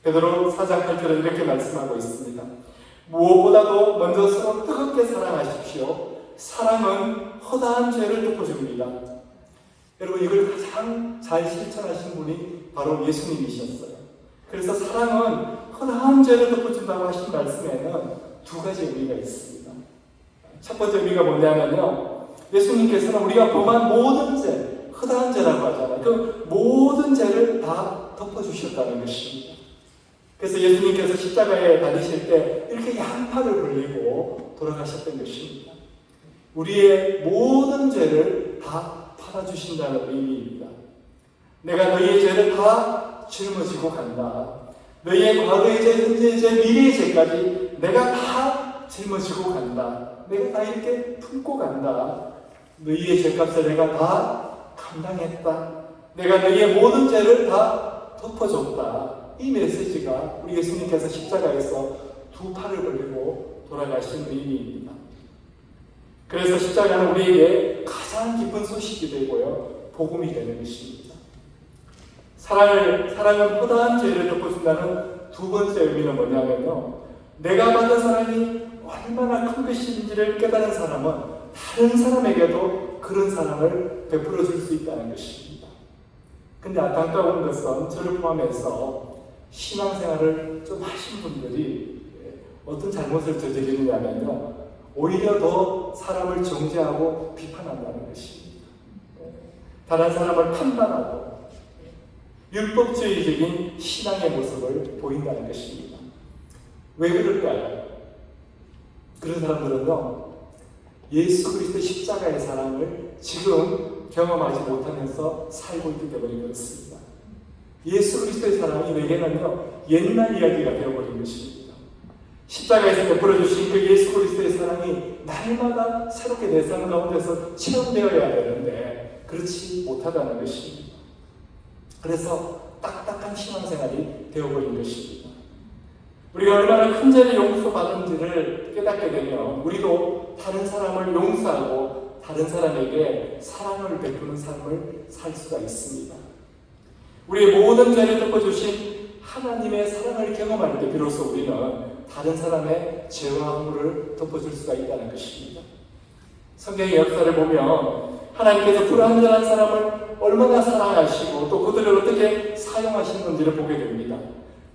S1: 베드로 4장 8절에 이렇게 말씀하고 있습니다. 무엇보다도 먼저 서로 뜨겁게 사랑하십시오. 사랑은 허다한 죄를 덮어줍니다. 여러분, 이걸 가장 잘 실천하신 분이 바로 예수님이셨어요. 그래서 사랑은 허다한 죄를 덮어준다고 하신 말씀에는 두 가지 의미가 있습니다. 첫 번째 의미가 뭐냐면요, 예수님께서는 우리가 범한 모든 죄, 허다한 죄라고 하잖아요. 그 모든 죄를 다 덮어주셨다는 것입니다. 그래서 예수님께서 십자가에 달리실 때 이렇게 양팔을 벌리고 돌아가셨던 것입니다. 우리의 모든 죄를 다 팔아주신다는 의미입니다. 내가 너희의 죄를 다 짊어지고 간다. 너희의 과거의 죄, 현재의 죄, 미래의 죄까지 내가 다 짊어지고 간다. 내가 다 이렇게 품고 간다. 너희의 죄값을 내가 다 감당했다. 내가 너희의 모든 죄를 다 덮어줬다. 이 메시지가 우리 예수님께서 십자가에서 두 팔을 벌리고 돌아가신 의미입니다. 그래서 십자가는 우리에게 가장 기쁜 소식이 되고요, 복음이 되는 것입니다. 사랑은 허다한 죄를 덮어준다는 두 번째 의미는 뭐냐면요, 내가 받은 사랑이 얼마나 큰 것인지를 깨달은 사람은 다른 사람에게도 그런 사랑을 베풀어 줄 수 있다는 것입니다. 근데 안타까운 것은 저를 포함해서 신앙생활을 좀 하신 분들이 어떤 잘못을 저지르냐면요, 오히려 더 사람을 정죄하고 비판한다는 것입니다. 다른 사람을 판단하고 율법주의적인 신앙의 모습을 보인다는 것입니다. 왜 그럴까요? 그런 사람들은요, 예수 그리스도의 십자가의 사랑을 지금 경험하지 못하면서 살고 있기 때문에 그렇습니다. 예수 그리스도의 사랑이 내게는요, 옛날 이야기가 되어버린 것입니다. 십자가에서 베풀어 주신 그 예수 그리스도의 사랑이 날마다 새롭게 내 삶 가운데서 체험되어야 되는데 그렇지 못하다는 것입니다. 그래서 딱딱한 신앙생활이 되어버린 것입니다. 우리가 얼마나 큰 죄를 용서받은지를 깨닫게 되면 우리도 다른 사람을 용서하고 다른 사람에게 사랑을 베푸는 삶을 살 수가 있습니다. 우리의 모든 죄를 덮어주신 하나님의 사랑을 경험할 때 비로소 우리는 다른 사람의 죄와 허물을 덮어줄 수가 있다는 것입니다. 성경의 역사를 보면 하나님께서 불완전한 사람을 얼마나 사랑하시고 또 그들을 어떻게 사용하시는지를 보게 됩니다.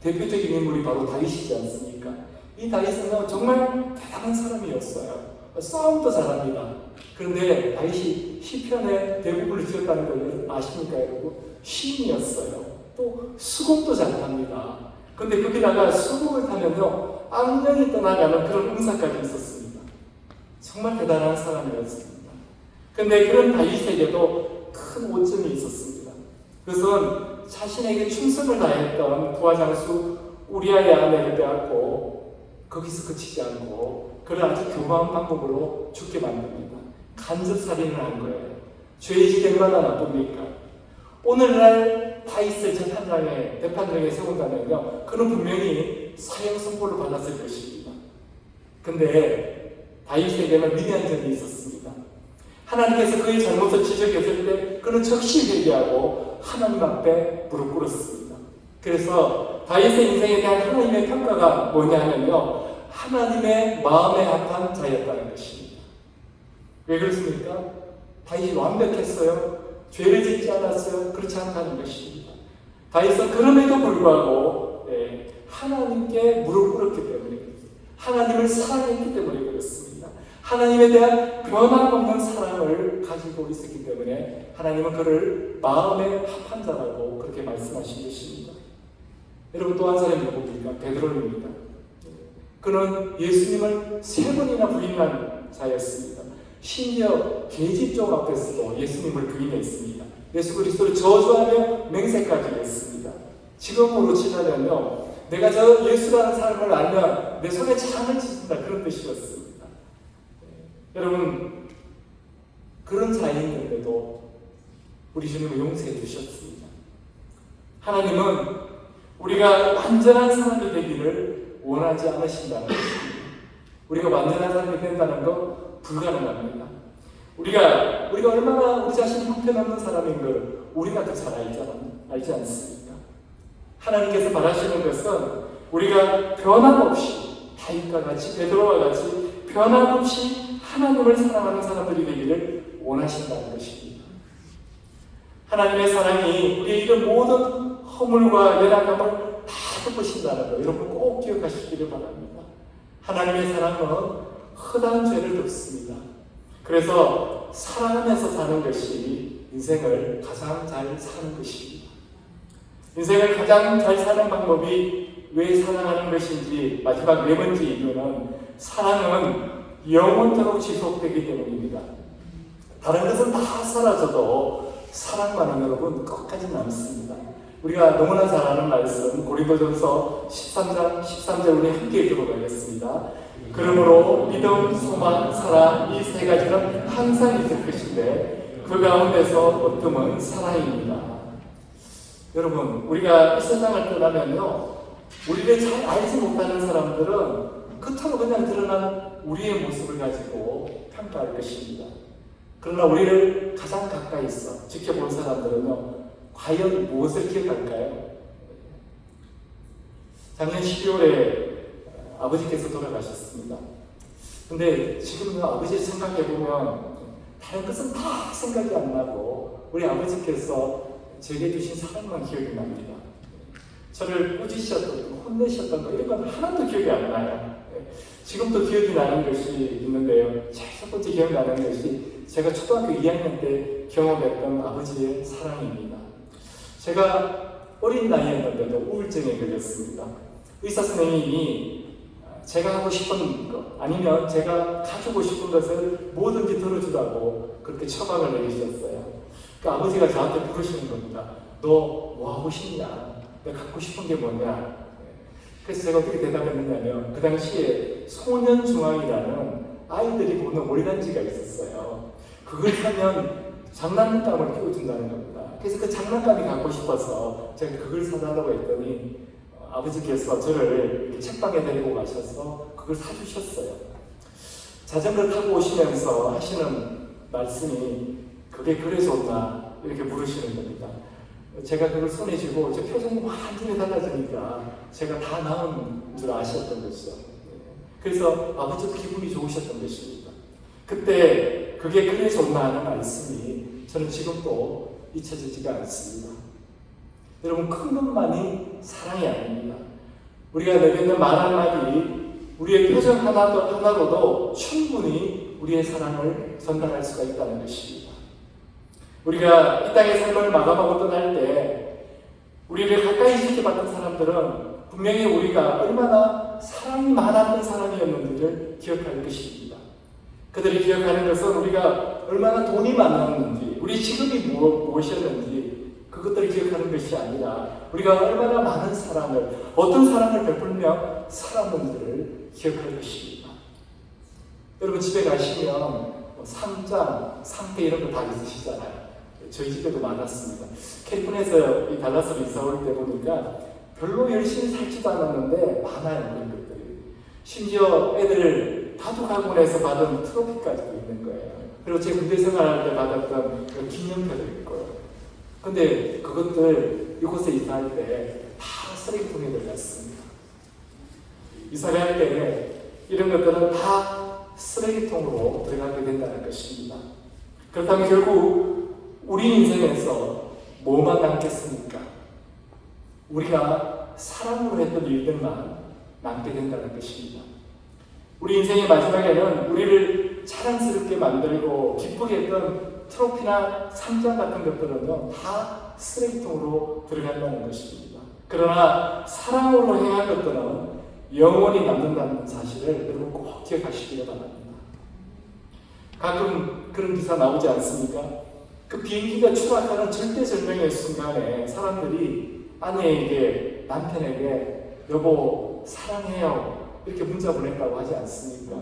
S1: 대표적인 인물이 바로 다윗이지 않습니까? 이 다윗은 정말 대단한 사람이었어요. 싸움도 잘합니다. 그런데 다윗이 시편의 대부분을 지었다는 걸 아십니까, 여러분? 시인이었어요. 또 수국도 잘합니다. 근데 거기다가 수국을 타면요, 악령이 떠나가는 그런 은사까지 있었습니다. 정말 대단한 사람이었습니다. 근데 그런 다윗에게도 큰 오점이 있었습니다. 그것은 자신에게 충성을 다했던 부하장수 우리아의 아내를 빼앗고 거기서 그치지 않고 그를 아주 교묘한 방법으로 죽게 만듭니다. 간접살인을 한 거예요. 죄의식이 얼마나 나쁩니까? 오늘날 다윗을 재판장에 세운다면요, 그는 분명히 사형 선고를 받았을 것입니다. 근데 다윗에게는 위대한 점이 있었습니다. 하나님께서 그의 잘못을 지적했을 때 그는 즉시 회개하고 하나님 앞에 무릎 꿇었습니다. 그래서 다윗의 인생에 대한 하나님의 평가가 뭐냐면요, 하나님의 마음에 합한 자였다는 것입니다. 왜 그렇습니까? 다윗이 완벽했어요? 죄를 짓지 않았어요? 그렇지 않다는 것입니다. 다윗은 그럼에도 불구하고 하나님께 무릎 꿇었기 때문에 하나님을 사랑했기 때문에 그렇습니다. 하나님에 대한 변함없는 사랑을 가지고 있었기 때문에 하나님은 그를 마음에 합한 자라고 그렇게 말씀하신 것입니다. 여러분, 또 한 사람이 누굽니까? 베드로입니다. 그는 예수님을 3번이나 부인한 자였습니다. 심지어 계집종 앞에서도 예수님을 부인했습니다. 예수 그리스도를 저주하며 맹세까지 했습니다. 지금으로 치자면요, 내가 저 예수라는 사람을 알면 내 손에 창을 치신다, 그런 뜻이었습니다. 여러분, 그런 자인데도 우리 주님을 용서해 주셨습니다. 하나님은 우리가 완전한 사람이 되기를 원하지 않으신다는 것입니다. 우리가 완전한 사람이 된다는 건 불가능합니다. 우리가 얼마나 우리 자신이 형편없는 사람인 걸 우리가 더 잘 알지 않습니까? 하나님께서 바라시는 것은 우리가 변함없이 다윗과 같이 베드로와 같이 변함없이 하나님을 사랑하는 사람들이 되기를 원하신다는 것입니다. 하나님의 사랑이 우리의 이런 모든 허물과 연약함을 다 덮으신다는 거 여러분 꼭 기억하시기를 바랍니다. 하나님의 사랑은 허다한 죄를 덮습니다. 그래서 사랑하면서 사는 것이 인생을 가장 잘 사는 것입니다. 인생을 가장 잘 사는 방법이 왜 사랑하는 것인지 마지막 4번째 이유는 사랑은 영원토록 지속되기 때문입니다. 다른 것은 다 사라져도 사랑만은 여러분 끝까지 남습니다. 우리가 너무나 잘 아는 말씀 고린도전서 13장 13절 우리 함께 들어가겠습니다. 그러므로 믿음, 소망, 사랑 이 3가지는 항상 있을 것인데 그 가운데서 어뜸은 사랑입니다. 여러분, 우리가 이 세상을 떠나면요, 우리를 잘 알지 못하는 사람들은 겉으로 그냥 드러난 우리의 모습을 가지고 평가할 것입니다. 그러나 우리를 가장 가까이서 지켜본 사람들은요, 과연 무엇을 기억할까요? 작년 12월에 아버지께서 돌아가셨습니다. 근데 지금 아버지 생각해보면 다른 것은 다 생각이 안 나고 우리 아버지께서 제게 주신 사랑만 기억이 납니다. 저를 꾸짖으셨던, 혼내셨던 거 이런 건 하나도 기억이 안 나요. 지금도 기억이 나는 것이 있는데요. 제일 첫 번째 기억나는 것이 제가 초등학교 2학년 때 경험했던 아버지의 사랑입니다. 제가 어린 나이였는데도 우울증에 걸렸습니다. 의사 선생님이 제가 하고 싶은 것 아니면 제가 가지고 싶은 것을 뭐든지 들어주라고 그렇게 처방을 내리셨어요. 그 아버지가 저한테 부르시는 겁니다. 너 뭐 하고 싶냐? 내가 갖고 싶은 게 뭐냐? 그래서 제가 어떻게 대답했느냐면 그 당시에 소년중앙이라는 아이들이 보는 오리간지가 있었어요. 그걸 사면 장난감을 끼워준다는 겁니다. 그래서 그 장난감이 갖고 싶어서 제가 그걸 사달라고 했더니 아버지께서 저를 이렇게 책방에 데리고 가셔서 그걸 사주셨어요. 자전거 타고 오시면서 하시는 말씀이 그게 그래 좋나 이렇게 물으시는 겁니다. 제가 그걸 손에 쥐고 제 표정이 완전히 달라지니까 제가 다 나은 줄 아셨던 것이죠. 그래서 아버지도 기분이 좋으셨던 것입니다. 그때 그게 그래 좋나 하는 말씀이 저는 지금도 잊혀지지가 않습니다. 여러분, 큰 것만이 사랑이 아닙니다. 우리가 내뱉는 말 한마디, 우리의 표정 하나로도 충분히 우리의 사랑을 전달할 수가 있다는 것입니다. 우리가 이 땅의 삶을 마감하고 떠날 때 우리를 가까이 지켜봤던 사람들은 분명히 우리가 얼마나 사랑이 많았던 사람이었는지를 기억할 것입니다. 그들이 기억하는 것은 우리가 얼마나 돈이 많았는지, 우리 직업이 무엇이었는지 그것들을 기억하는 것이 아니라 우리가 얼마나 많은 사랑을, 어떤 사랑을 베풀며 살았는지를 기억할 것입니다. 여러분, 집에 가시면 상장, 상패 이런 거 다 있으시잖아요. 저희 집에도 많았습니다. 캘리포니아에서 이 달라스로 이사 올 때 보니까 별로 열심히 살지도 않았는데 많아요, 그런 것들이. 심지어 애들 바둑학원에서 받은 트로피까지도 있는 거예요. 그리고 제 군대 생활할 때 받았던 그 기념표도 있고요. 근데 그것들 이곳에 이사할 때 다 쓰레기통에 들어갔습니다. 이사를 할 때 이런 것들은 다 쓰레기통으로 들어가게 된다는 것입니다. 그렇다면 결국 우리 인생에서 뭐만 남겠습니까? 우리가 사랑으로 했던 일들만 남게 된다는 것입니다. 우리 인생의 마지막에는 우리를 자랑스럽게 만들고 기쁘게 했던 트로피나 상장 같은 것들은요, 다 쓰레기통으로 들어간다는 것입니다. 그러나 사랑으로 행한 것들은 영원히 남는다는 사실을 여러분 꼭 기억하시기를 바랍니다. 가끔 그런 기사 나오지 않습니까? 그 비행기가 추락하는 절대절명의 순간에 사람들이 아내에게, 남편에게 여보 사랑해요 이렇게 문자 보냈다고 하지 않습니까?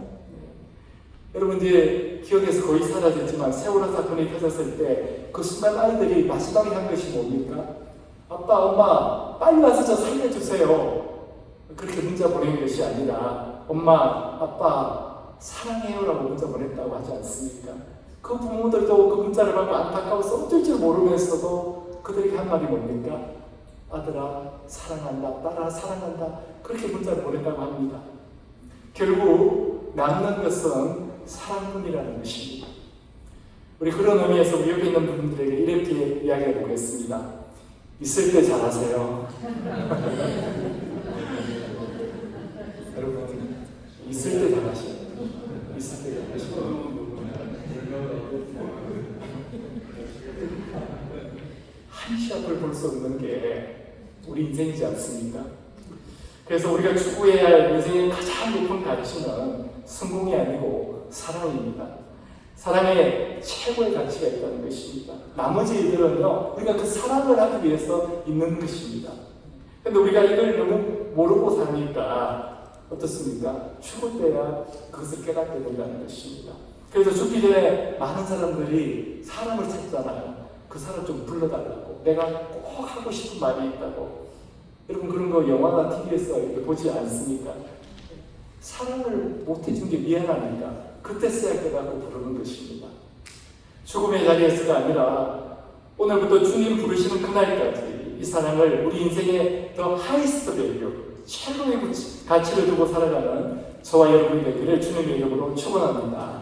S1: 여러분, 이제 기억에서 거의 사라졌지만 세월호 사건이 터졌을 때 그 순간 아이들이 마지막에 한 것이 뭡니까? 아빠, 엄마 빨리 와서 저 살려주세요. 그렇게 문자 보낸 것이 아니라 엄마, 아빠 사랑해요라고 문자 보냈다고 하지 않습니까? 그 부모들도 그 문자를 받고 안타까워서 어쩔 줄 모르면서도 그들에게 한 말이 뭡니까? 아들아 사랑한다, 딸아 사랑한다, 그렇게 문자를 보냈다고 합니다. 결국 남는 것은 사랑뿐이라는 것입니다. 우리 그런 의미에서 우리 옆에 있는 분들에게 이렇게 이야기해 보겠습니다. 있을 때 잘하세요. 여러분, 있을 때 잘하세요. 있을 때 잘하세요. 한 시 앞을 볼 수 없는 게 우리 인생이지 않습니까? 그래서 우리가 추구해야 할 인생의 가장 높은 가치는 성공이 아니고 사랑입니다. 사랑에 최고의 가치가 있다는 것입니다. 나머지 일들은요, 우리가 그 사랑을 하기 위해서 있는 것입니다. 근데 우리가 이걸 너무 모르고 사니까 어떻습니까? 죽을 때야 그것을 깨닫게 된다는 것입니다. 그래서 죽기 전에 많은 사람들이 사람을 찾잖아요. 그 사람 좀 불러달라고. 내가 꼭 하고 싶은 말이 있다고. 여러분, 그런 거 영화나 TV에서 이렇게 보지 않습니까? 사랑을 못 해준 게 미안하니까 그때서야 깨닫고 부르는 것입니다. 죽음의 자리에서가 아니라 오늘부터 주님 부르시는 그날까지 이 사랑을 우리 인생의 더 하이스트 밸류, 최고의 가치를 두고 살아가는 저와 여러분이 되기를 주님의 이름으로 축원합니다.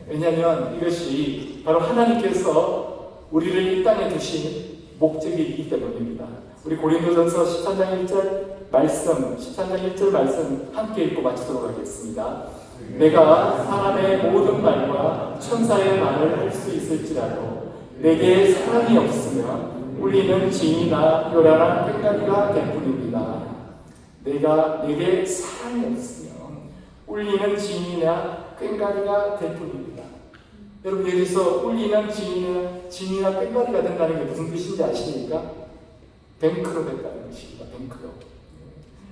S1: 왜냐하면 이것이 바로 하나님께서 우리를 이 땅에 두신 목적이 있기 때문입니다. 우리 고린도전서 13장 1절 말씀, 13장 1절 말씀 함께 읽고 마치도록 하겠습니다. 내가 사람의 모든 말과 천사의 말을 할 수 있을지라도 내게 사랑이 없으면 울리는 징이나 요란한 꽹과리가 될 뿐입니다. 내게 사랑이 없으면 울리는 징이나 꽹과리가 될 뿐입니다. 여러분, 여기서 울리는 징이나 꽹과리가 된다는 게 무슨 뜻인지 아십니까? 뱅크로 됐다는 것입니다. 뱅크로.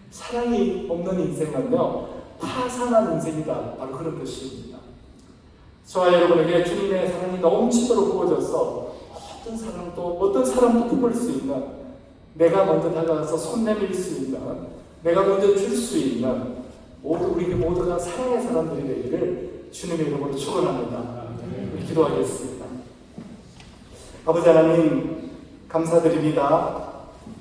S1: 사랑이 없는 인생은요, 파산한 인생이다. 바로 그런 뜻입니다. 저와 여러분에게 주님의 사랑이 넘치도록 부어져서 어떤 사람도 품을 수 있는, 내가 먼저 다가가서 손 내밀 수 있는, 내가 먼저 줄 수 있는 우리 모두가 사랑의 사람들이 되기를 주님의 이름으로 축원합니다. 우리 기도하겠습니다. 아버지 하나님, 감사드립니다.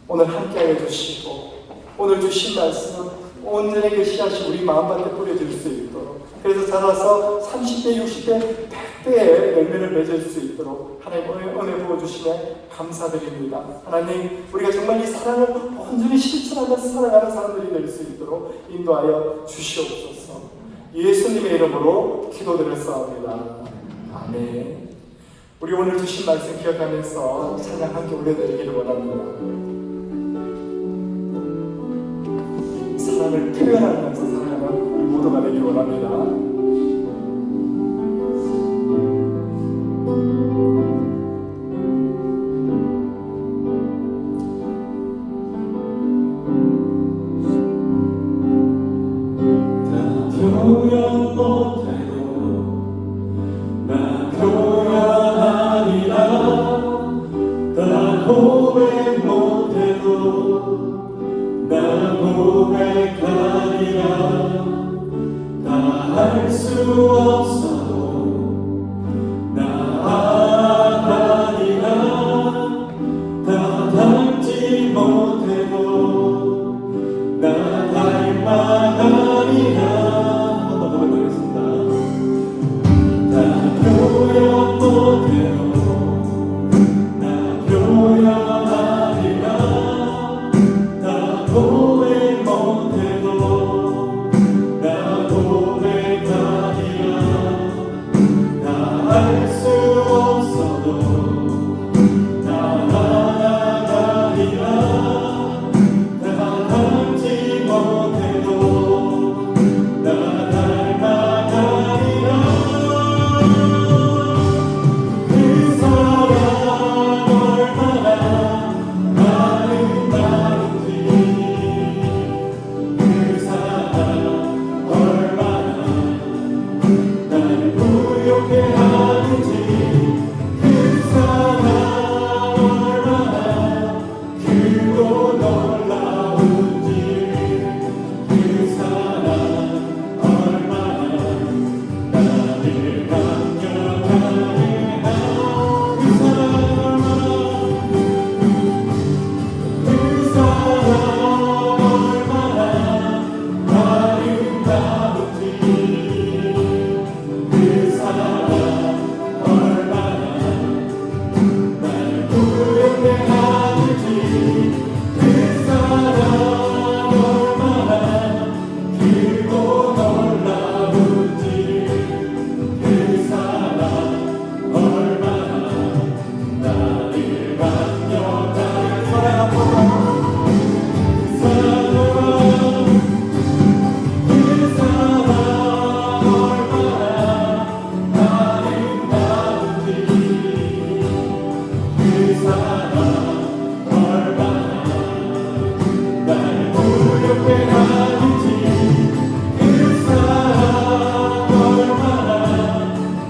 S1: 오늘 함께하여 주시고 오늘 주신 말씀 온전히 그 씨앗이 우리 마음밭에 뿌려질 수 있도록, 그래서 자라서 30대, 60대, 100대의 열매를 맺을 수 있도록 하나님 은혜 부어주시면 감사드립니다. 하나님, 우리가 정말 이 사랑을 온전히 실천하면서 살아가는 사람들이 될 수 있도록 인도하여 주시옵소서. 예수님의 이름으로 기도드렸사옵니다. 아멘. 우리 오늘 주신 말씀 기억하면서 찬양 함께 올려드리기를 원합니다. 사랑을 표현하면서 살아가는 우리 모두가 되기를 원합니다.
S3: 표현 못해도 나 표현하리라. 나 고백 못해도 나 고백하리라. 다 할 수 없어도 나아가리라. 다 닮지 못해도 나 닮아가리라. 한번 더 부르겠습니다. 다 표현 못해도 나 표현하리라. 나 고백 못해도 나 고백하리라. 다 할 수 없어도 나 나아가리라. 다 닮지 못해도 나 닮아가리라. 그 사랑 얼마나 아름다운지, 그 사랑 얼마나 나를 부욕해 하는지, 그 사랑 얼마나 크고 놀라운지, 그 사랑 얼마나 나를 강력하게 하는, 그 사랑 얼마나, 그 사랑 얼마나 아름다운지, 그 사랑 얼마나 나를 부욕해 하는지, 그 사랑 얼마나 크고 놀라운지, 그 사랑 얼마나 나를 강력하게 사랑하고, 그 사랑, 그 사랑 얼마나 아름다운지, 그 사랑 얼마나 나를 부욕해 하는지, 그 사랑 얼마나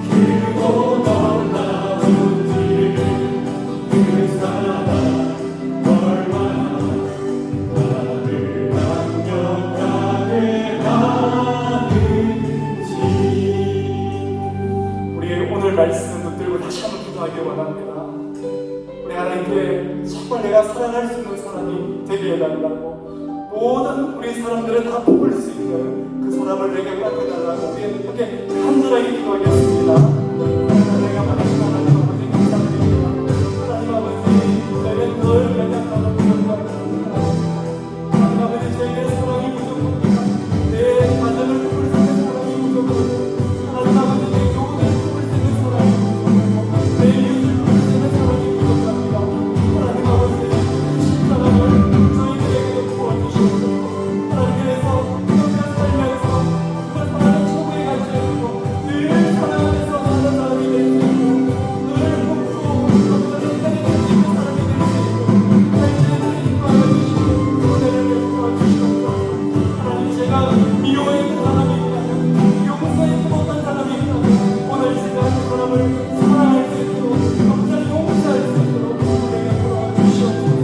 S3: 크고 놀라운지, 그 사랑 얼마나 나를 강력하게 하는지.
S1: 우리 오늘 말씀 붙들고 다시 한번 기도하기 원합니다. 우리 하나님께 정말 내가 사랑할 수 있는 사람이 되게 해달라고, 모든 우리 사람들을 다 뽑을 수 있는 그 사람을 내게 맡겨달라고 우리 함께 간절하게 기도하겠습니다. 내가 받으신 하나님 아버지 감사드립니다. 하나님 아버지 저희는 늘 연약하고 부족합니다. 하나님 아버지 저희의 사랑이 부족합니다. 내 가정을 뽑을 수 있는 사랑이 부족합니다. 하나님 아버지 내 교훈을 뽑을 수 있는 사랑이 부족합니다. 내 이웃을 뽑을 수 있는 사랑이 부족합니다. 하나님 아버지 그 사랑을 저희들에게 부어주시옵소서. 하나님 그래서 우리가 살면서 그걸 사랑의 최고의 가치였고 늘 사랑 안에서 사는 사람이 될 수 있고 늘 돕고 그것을 인간의 가치있는 사람이 될 수 있고 당신을 인도하여 주시고 은혜를 베풀어 주시옵소서. 하나님 제가 미워했던 사람이 있다면 용서했지 못한 사람이 있다면 오늘 제가 그 사람을 사랑할 수 있도록 감사히 용서할 수 있도록 은혜를 베풀어 주시옵소서.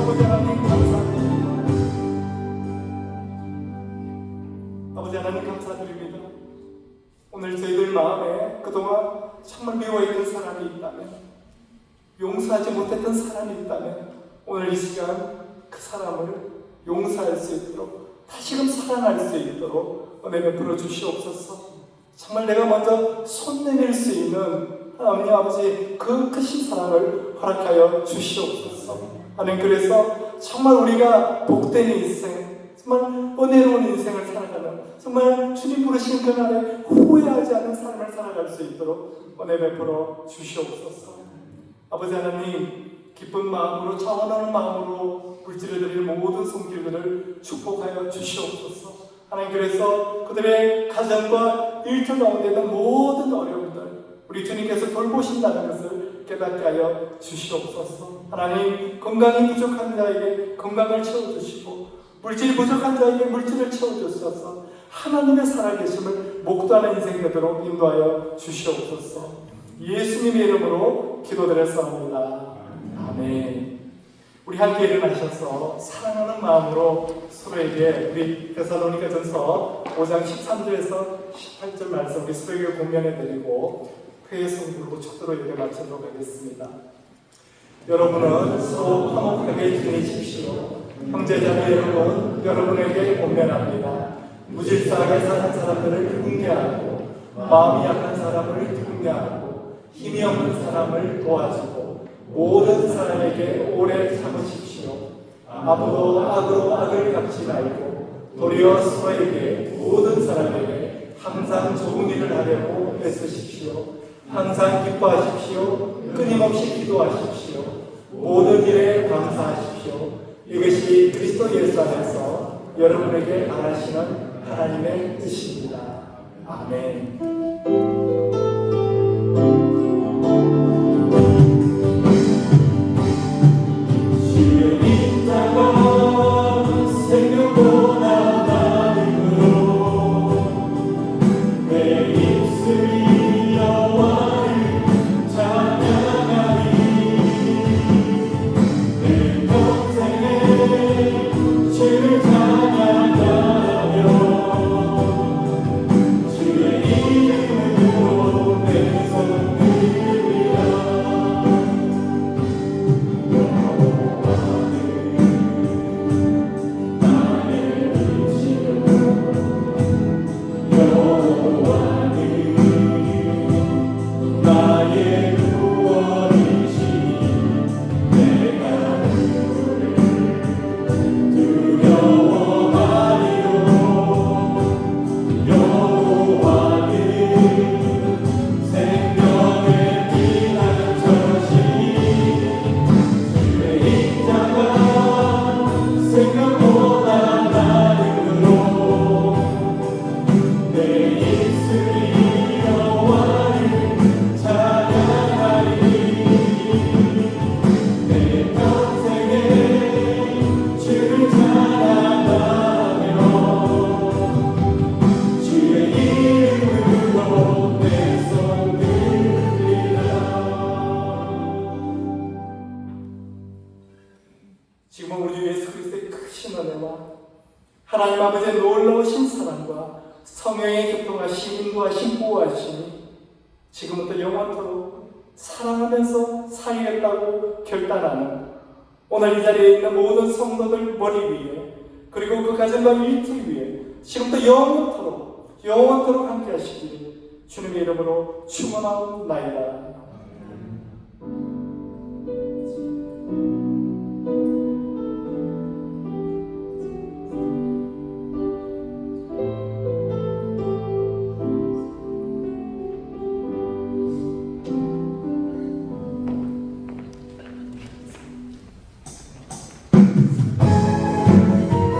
S1: 아버지 하나님 감사합니다. 아버지 하나님 감사드립니다. 오늘 저희들 마음에 그동안 정말 미워했던 사람이 있다면 용서하지 못했던 사람이 있다면 오늘 이 시간 그 사람을 용서할 수 있도록 다시금 사랑할 수 있도록 은혜 베풀어 주시옵소서. 정말 내가 먼저 손 내밀 수 있는 하나님 아버지 그 크신 사랑을 허락하여 주시옵소서. 하나님 그래서 정말 우리가 복된 인생 정말 은혜로운 인생을 살아가는 정말 주님 부르신 그날에 후회하지 않는 삶을 살아갈 수 있도록 은혜 베풀어 주시옵소서. 아버지 하나님 기쁜 마음으로 차원하는 마음으로 물질을 드릴 모든 손길들을 축복하여 주시옵소서. 하나님 그래서 그들의 가정과 일터 가운데 있는 모든 어려움들 우리 주님께서 돌보신다는 것을 깨닫게 하여 주시옵소서. 하나님 건강이 부족한 자에게 건강을 채워주시고 물질이 부족한 자에게 물질을 채워주셔서 하나님의 살아계심을 목도하는 인생 되도록 인도하여 주시옵소서. 예수님의 이름으로 기도드렸사옵니다. 아멘. 우리 함께 일어나셔서 사랑하는 마음으로 서로에게 우리 데살로니가전서 5장 13절에서 18절 말씀 우리 서로에게 공면해 드리고 회의성 부르고 축도로 예배 마치도록 하겠습니다. 여러분은 서로 화목하게 지내십시오. 형제자매 여러분, 여러분에게 권면합니다. 무질서하게 사는 사람들을 흉내하고 마음이 약한 사람을 흉내하고 힘이 없는 사람을 도와주고 모든 사람에게 오래 참으십시오. 아무도 악으로 악을 갚지 말고 도리어 서로에게 모든 사람에게 항상 좋은 일을 하려고 애쓰십시오. 항상 기뻐하십시오. 끊임없이 기도하십시오. 모든 일에 감사하십시오. 이것이 그리스도 예수 안에서 여러분에게 바라시는 하나님의 뜻입니다. 아멘. 주의 입자가 생명보다 나음으로 내 입술이 여호와를 찬양하리. 내 평생에 주를 찬양하며 주의 이름으로 내 손 들리라. 지금은 우리 주 예수 그리스도의 크신 은혜와 하나님 아버지의 놀라우신 사랑과 성령의 교통하심, 인도하심, 보호하심이 지금부터 영원토록 사랑하면서 살겠다고 결단하는 오늘 이 자리에 있는 모든 성도들 머리 위에 그리고 그 가정과 일틀 위해 지금부터 영원토록 함께 하시기를 주님의 이름으로 축원하옵나이다.